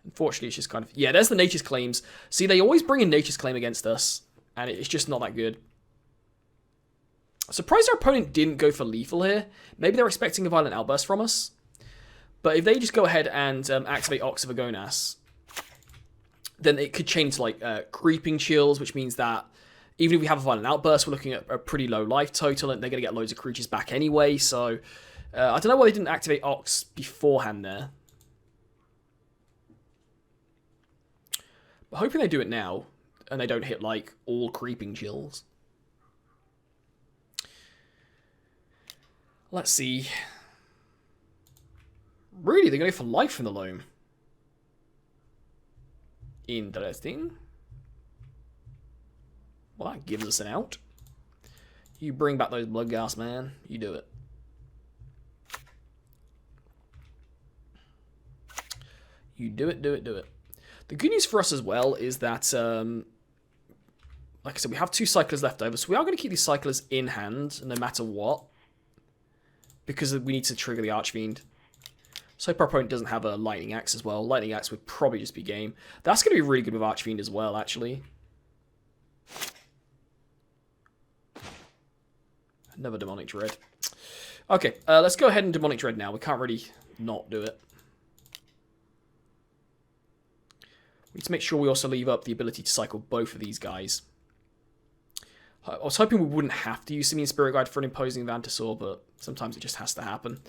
Unfortunately, it's just kind of... Yeah, there's the Nature's Claims. See, they always bring in Nature's Claim against us, and it's just not that good. Surprised our opponent didn't go for Lethal here. Maybe they're expecting a Violent Outburst from us. But if they just go ahead and activate Ox of Agonas, then it could change to, like, Creeping Chills, which means that even if we have a Violent Outburst, we're looking at a pretty low life total, and they're going to get loads of creatures back anyway. So, I don't know why they didn't activate Ox beforehand there. But hoping they do it now, and they don't hit, like, all Creeping Chills. Let's see. Really? They're going to go for Life from the Loam. Interesting. Well, that gives us an out. You bring back those Bloodghasts, man. You do it. You do it, do it, do it. The good news for us as well is that, like I said, we have 2 Cyclers left over, so we are going to keep these Cyclers in hand, no matter what, because we need to trigger the Archfiend. So our opponent doesn't have a Lightning Axe as well. Lightning Axe would probably just be game. That's going to be really good with Archfiend as well, actually. Another Demonic Dread. Okay, let's go ahead and Demonic Dread now. We can't really not do it. We need to make sure we also leave up the ability to cycle both of these guys. I was hoping we wouldn't have to use Simian Spirit Guide for an Imposing Vantasaur, but sometimes it just has to happen.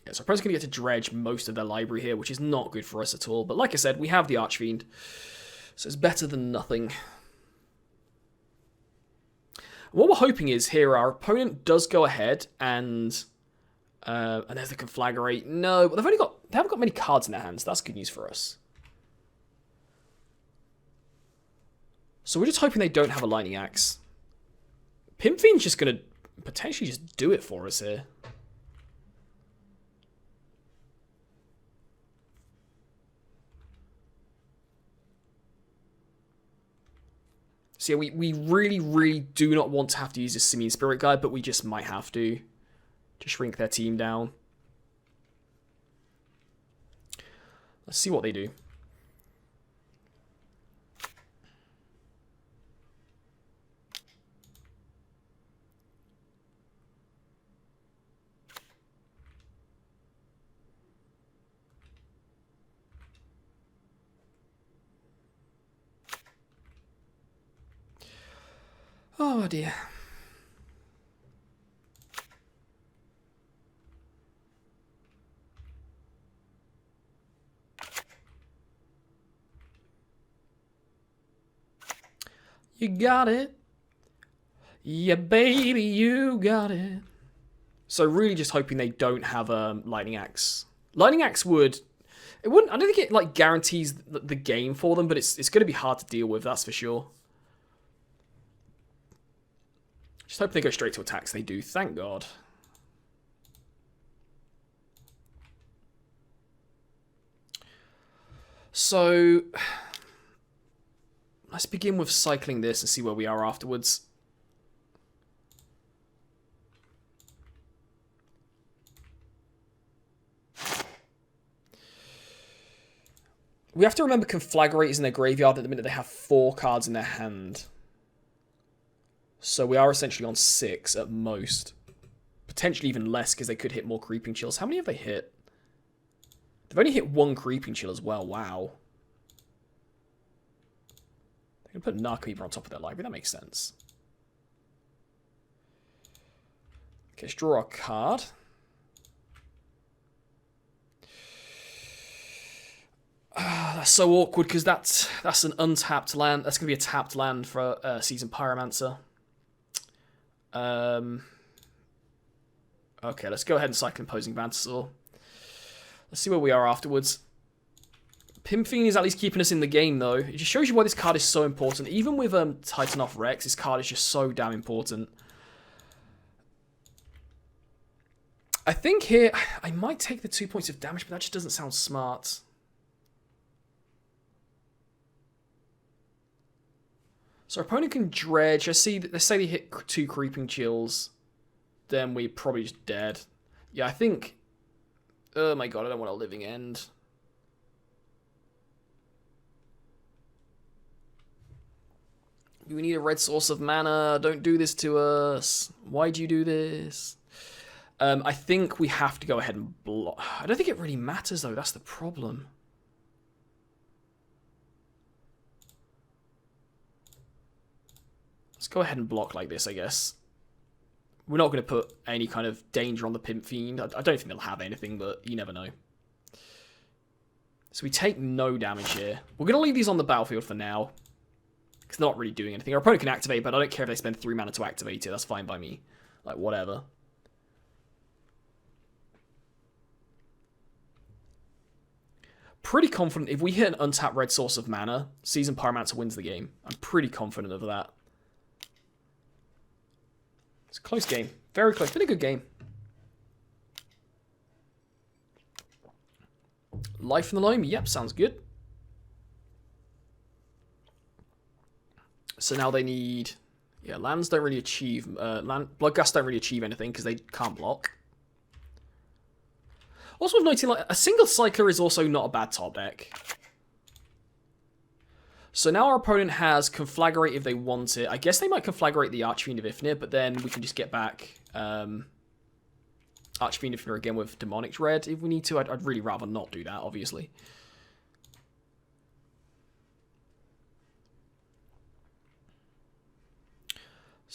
Yeah, so opponent's going to get to dredge most of their library here, which is not good for us at all. But like I said, we have the Archfiend, so it's better than nothing. What we're hoping is here our opponent does go ahead and there's the Conflagrate. No, but they haven't got many cards in their hands. That's good news for us. So we're just hoping they don't have a Lightning Axe. Pimp Fiend's just going to potentially just do it for us here. So yeah, we really, really do not want to have to use this Simian Spirit Guide, but we just might have to shrink their team down. Let's see what they do. Oh dear. You got it. Yeah, baby, you got it. So really just hoping they don't have a Lightning Axe. Lightning Axe would... It wouldn't... I don't think it like guarantees the game for them, but it's going to be hard to deal with, that's for sure. Just hope they go straight to attacks. They do, thank God. So... Let's begin with cycling this and see where we are afterwards. We have to remember Conflagrate is in their graveyard at the minute. They have 4 cards in their hand. So we are essentially on 6 at most. Potentially even less because they could hit more Creeping Chills. How many have they hit? They've only hit 1 Creeping Chill as well. Wow. They can put Narcomoeba on top of their library. That makes sense. Okay, let's draw a card. That's so awkward because that's an untapped land. That's going to be a tapped land for Seasoned Pyromancer. Okay, let's go ahead and cycle Imposing Vantasaur. Let's see where we are afterwards. Pimp Fiend is at least keeping us in the game, though. It just shows you why this card is so important. Even with Titan off Rex, this card is just so damn important. I think here, I might take the 2 points of damage, but that just doesn't sound smart. So our opponent can dredge. Let's say they hit 2 Creeping Chills. Then we're probably just dead. Yeah, I think... Oh my god, I don't want a Living End. We need a red source of mana. Don't do this to us. Why'd you do this? I think we have to go ahead and block. I don't think it really matters, though. That's the problem. Let's go ahead and block like this, I guess. We're not going to put any kind of danger on the Pimp Fiend. I don't think they'll have anything, but you never know. So we take no damage here. We're going to leave these on the battlefield for now. Because they're not really doing anything. Our opponent can activate, but I don't care if they spend 3 mana to activate it. That's fine by me. Like, whatever. Pretty confident if we hit an untapped red source of mana, Seasoned Pyromancer wins the game. I'm pretty confident of that. It's a close game. Very close. Been a good game. Life from the Loam. Yep, sounds good. So now they need... Yeah, lands don't really achieve... Bloodghast don't really achieve anything because they can't block. Also worth noting, like, a single Cycler is also not a bad top deck. So now our opponent has Conflagrate if they want it. I guess they might Conflagrate the Archfiend of Ifnir, but then we can just get back Archfiend of Ifnir again with Demonic Dread if we need to. I'd really rather not do that, obviously.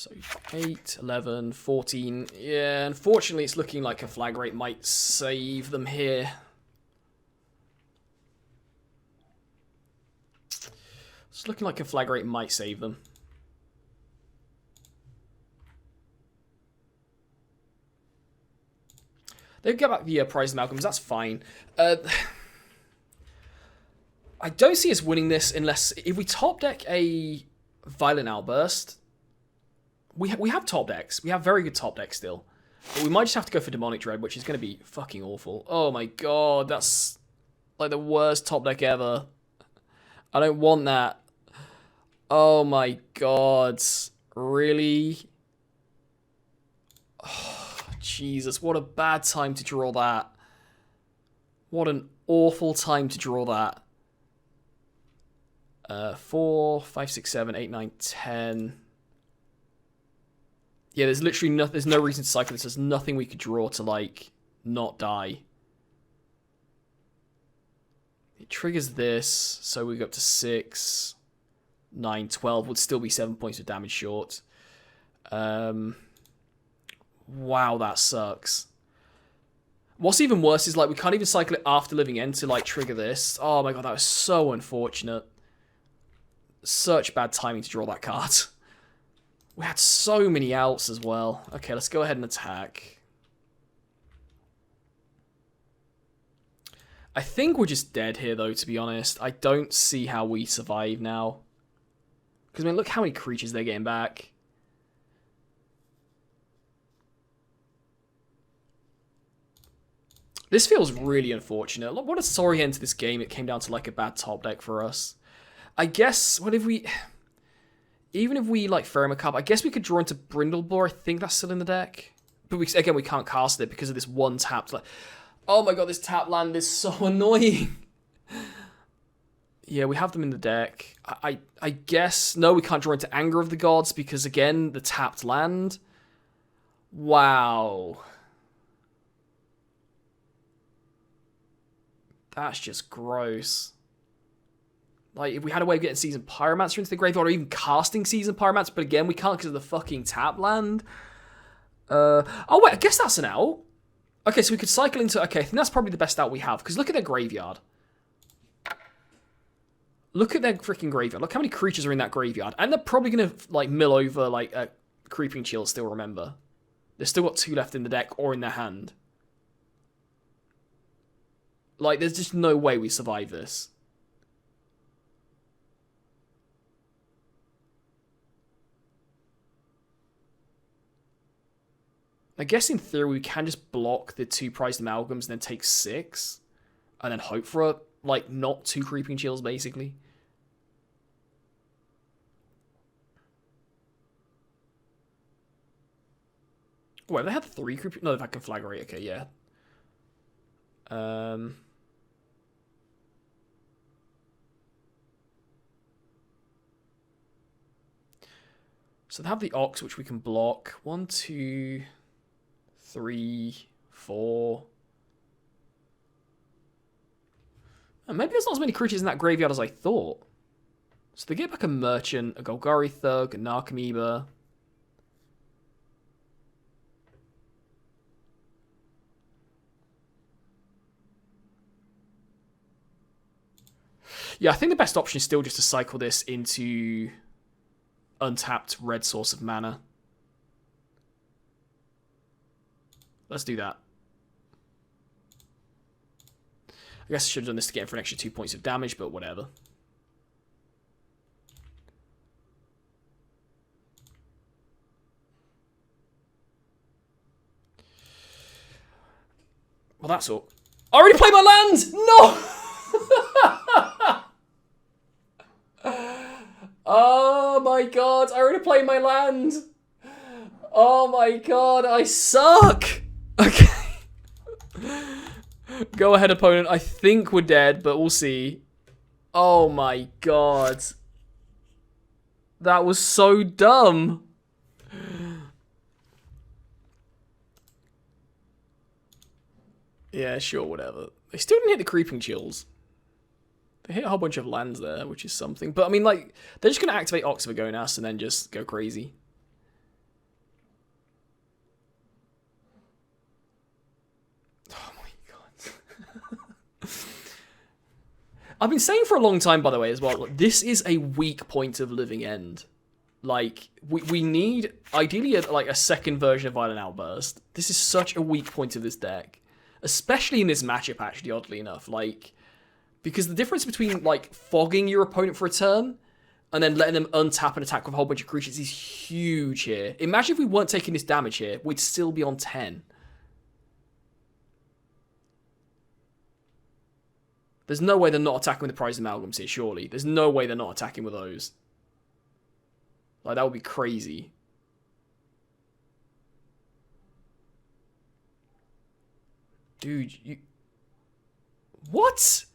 So 8, 11, 14. Yeah, unfortunately it's looking like a flag rate might save them here. It's looking like a flag rate might save them. They'll get back the prize Malcolms, that's fine. I don't see us winning this unless... If we top deck a Violent Outburst... We have top decks. We have very good top decks still. But we might just have to go for Demonic Dread, which is going to be fucking awful. Oh my god, that's like the worst top deck ever. I don't want that. Oh my god. Really? Oh, Jesus, what a bad time to draw that. What an awful time to draw that. 4, 5, 6, 7, 8, 9, 10... Yeah, there's literally no, there's no reason to cycle this. There's nothing we could draw to, like, not die. It triggers this, so we go up to 6, 9, 12. Would still be 7 points of damage short. Wow, that sucks. What's even worse is, like, we can't even cycle it after Living End to, like, trigger this. Oh my god, that was so unfortunate. Such bad timing to draw that card. We had so many outs as well. Okay, let's go ahead and attack. I think we're just dead here, though, to be honest. I don't see how we survive now. Because, I mean, look how many creatures they're getting back. This feels really unfortunate. Look, what a sorry end to this game. It came down to, like, a bad top deck for us. I guess, what if we... Even if we, like, Ferrum a card, I guess we could draw into Brindlebore. I think that's still in the deck. But, again, we can't cast it because of this one tapped... Like, oh my god, this tap land is so annoying. Yeah, we have them in the deck. I guess... No, we can't draw into Anger of the Gods because, again, the tapped land. Wow. That's just gross. Like, if we had a way of getting Seasoned Pyromancer into the graveyard, or even casting Seasoned Pyromancer, but again, we can't because of the fucking tap land. Oh, wait, I guess that's an out. Okay, so we could cycle into... Okay, I think that's probably the best out we have, because look at their graveyard. Look at their freaking graveyard. Look how many creatures are in that graveyard. And they're probably going to, like, mill over, like, Creeping Chill still, remember. They've still got 2 left in the deck or in their hand. Like, there's just no way we survive this. I guess in theory we can just block the 2 prized amalgams and then take 6. And then hope for, like, not 2 Creeping Chills, basically. Wait, they had 3 Creeping... No, they've had Conflagrate. Okay, yeah. So they have the Ox, which we can block. 1, 2... 3, 4. And maybe there's not as many creatures in that graveyard as I thought. So they get back a Merchant, a Golgari Thug, a Narcomoeba. Yeah, I think the best option is still just to cycle this into untapped red source of mana. Let's do that. I guess I should have done this to get in for an extra 2 points of damage, but whatever. Well, that's all. I already played my land! No! Oh my god, I already played my land! Oh my god, I suck! Okay. Go ahead, opponent. I think we're dead, but we'll see. Oh my god. That was so dumb. Yeah, sure, whatever. They still didn't hit the Creeping Chills. They hit a whole bunch of lands there, which is something. But, I mean, like, they're just going to activate Ox of Agonas and then just go crazy. I've been saying for a long time, by the way, as well, like, this is a weak point of Living End. Like, we need, ideally, like, a second version of Violent Outburst. This is such a weak point of this deck. Especially in this matchup, actually, oddly enough. Like, because the difference between, like, fogging your opponent for a turn and then letting them untap and attack with a whole bunch of creatures is huge here. Imagine if we weren't taking this damage here, we'd still be on 10. There's no way they're not attacking with the Prized Amalgams here, surely. There's no way they're not attacking with those. Like, that would be crazy. Dude, you... What?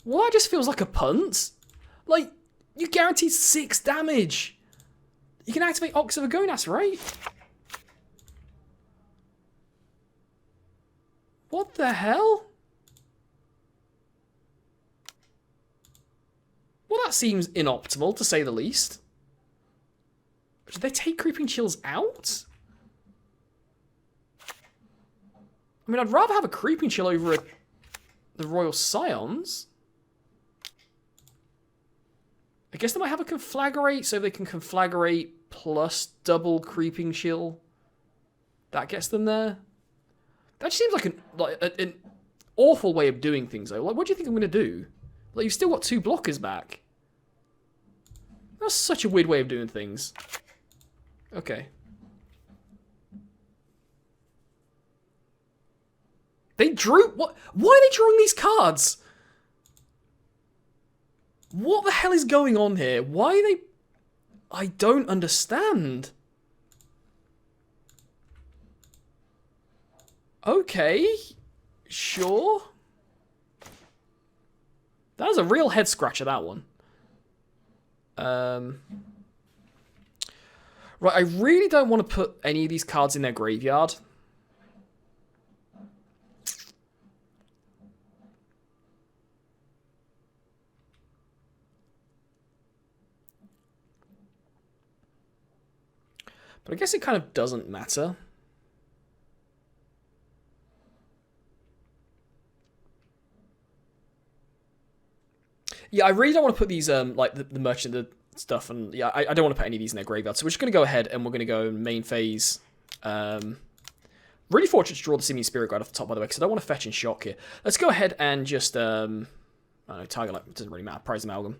Well, that just feels like a punt. Like, you guaranteed 6 damage. You can activate Ox of Agonas, right? What the hell? Well, that seems inoptimal, to say the least. Did they take Creeping Chills out? I mean, I'd rather have a Creeping Chill over the Royal Scions. I guess they might have a Conflagrate, so they can Conflagrate plus double Creeping Chill. That gets them there. That just seems like an awful way of doing things, though. Like, what do you think I'm going to do? Like, you've still got 2 blockers back. That's such a weird way of doing things. Okay. They drew... What? Why are they drawing these cards? What the hell is going on here? Why are they... I don't understand. Okay. Sure. That was a real head scratcher, that one. Right, I really don't want to put any of these cards in their graveyard. But I guess it kind of doesn't matter. Yeah, I really don't want to put these, like, the Merchant of the stuff, and yeah, I don't want to put any of these in their graveyard. So we're just going to go ahead and we're going to go main phase. Really fortunate to draw the Simian Spirit Guide off the top, by the way, because I don't want to fetch and shock here. Let's go ahead and just, I don't know, target, like, it doesn't really matter, Prized Amalgam.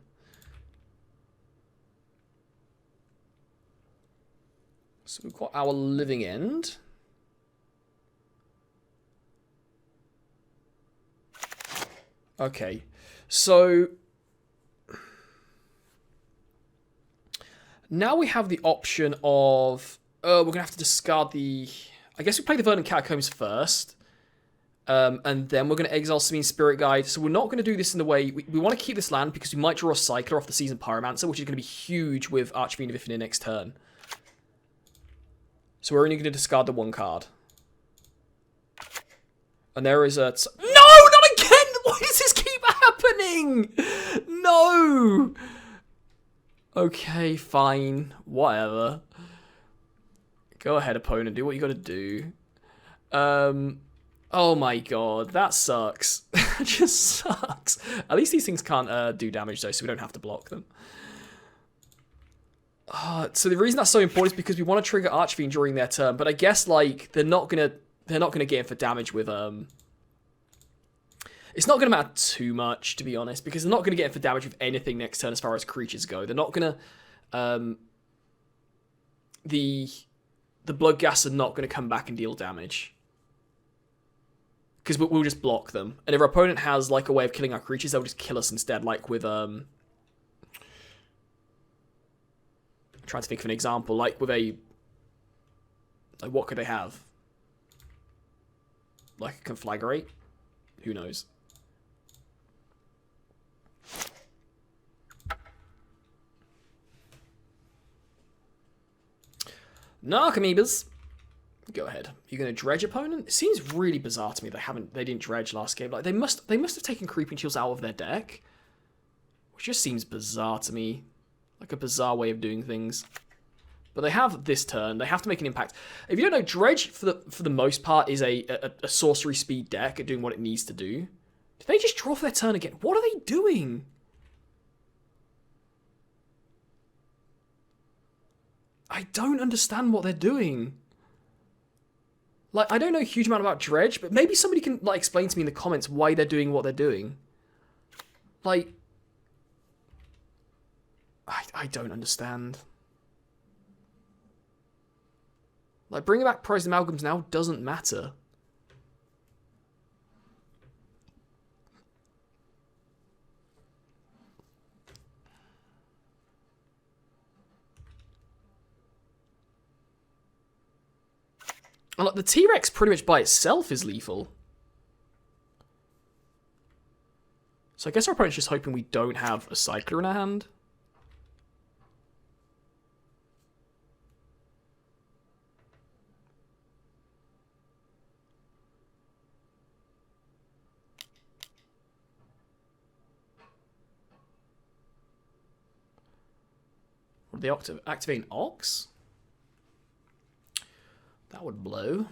So we've got our Living End. Okay, so now we have the option of, we're going to have to discard the, I guess we play the Verdant Catacombs first, and then we're going to exile Simian Spirit Guide. So we're not going to do this in the way, we want to keep this land because we might draw a Cycler off the Seasoned Pyromancer, which is going to be huge with Archfiend of Ifnir next turn. So we're only going to discard the 1 card. And there is a... No, not again! Why does this keep happening? No! Okay, fine. Whatever. Go ahead, opponent. Do what you got to do. Oh my god. That sucks. That just sucks. At least these things can't do damage, though, so we don't have to block them. So the reason that's so important is because we want to trigger Archfiend during their turn, but I guess like they're not gonna get in for damage with It's not gonna matter too much, to be honest, because they're not gonna get in for damage with anything next turn as far as creatures go. They're not gonna the Bloodghasts are not gonna come back and deal damage because we'll just block them, and if our opponent has like a way of killing our creatures, they'll just kill us instead, like with trying to think of an example, like with a... Like, what could they have? Like a Conflagrate? Who knows? Narcomoebas. Go ahead. You're going to dredge opponent? It seems really bizarre to me they didn't dredge last game. Like, they must have taken Creeping Chills out of their deck. Which just seems bizarre to me. Like a bizarre way of doing things. But they have this turn. They have to make an impact. If you don't know, Dredge, for the most part, is a sorcery speed deck at doing what it needs to do. Did they just draw for their turn again? What are they doing? I don't understand what they're doing. Like, I don't know a huge amount about Dredge, but maybe somebody can, like, explain to me in the comments why they're doing what they're doing. Like, I don't understand. Like, bringing back prized amalgams now doesn't matter. And, like, the T-Rex pretty much by itself is lethal. So I guess our opponent's just hoping we don't have a Cycler in our hand. Or they activate an Ox? That would blow.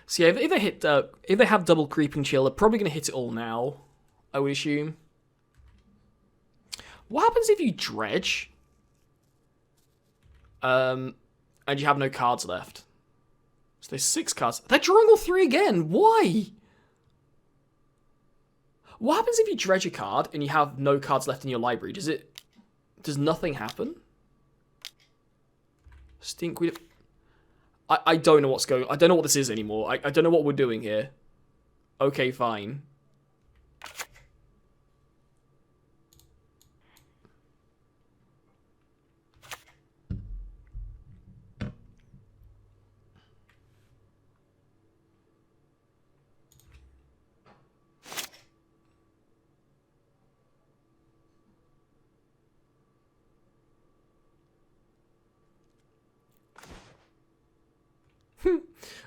So yeah, if they hit, if they have double creeping chill, they're probably going to hit it all now, I would assume. What happens if you dredge, and you have no cards left? So there's 6 cards. They're drawing all 3 again. Why? What happens if you dredge a card and you have no cards left in your library? Does nothing happen? Stinkweed. I don't know what's going on. I don't know what this is anymore. I don't know what we're doing here. Okay, fine.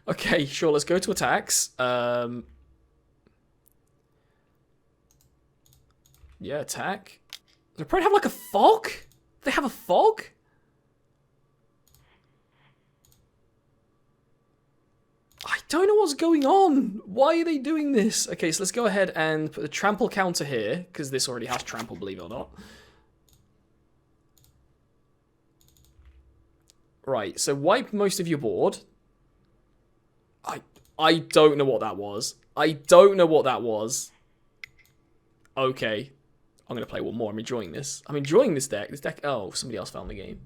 Okay, sure, let's go to attacks. Yeah, attack. Does opponent have like a fog? They have a fog? I don't know what's going on. Why are they doing this? Okay, so let's go ahead and put the trample counter here, because this already has trample, believe it or not. Right, so wipe most of your board. I don't know what that was. I don't know what that was. Okay. I'm going to play one more. I'm enjoying this. I'm enjoying this deck. This deck... Oh, somebody else found the game.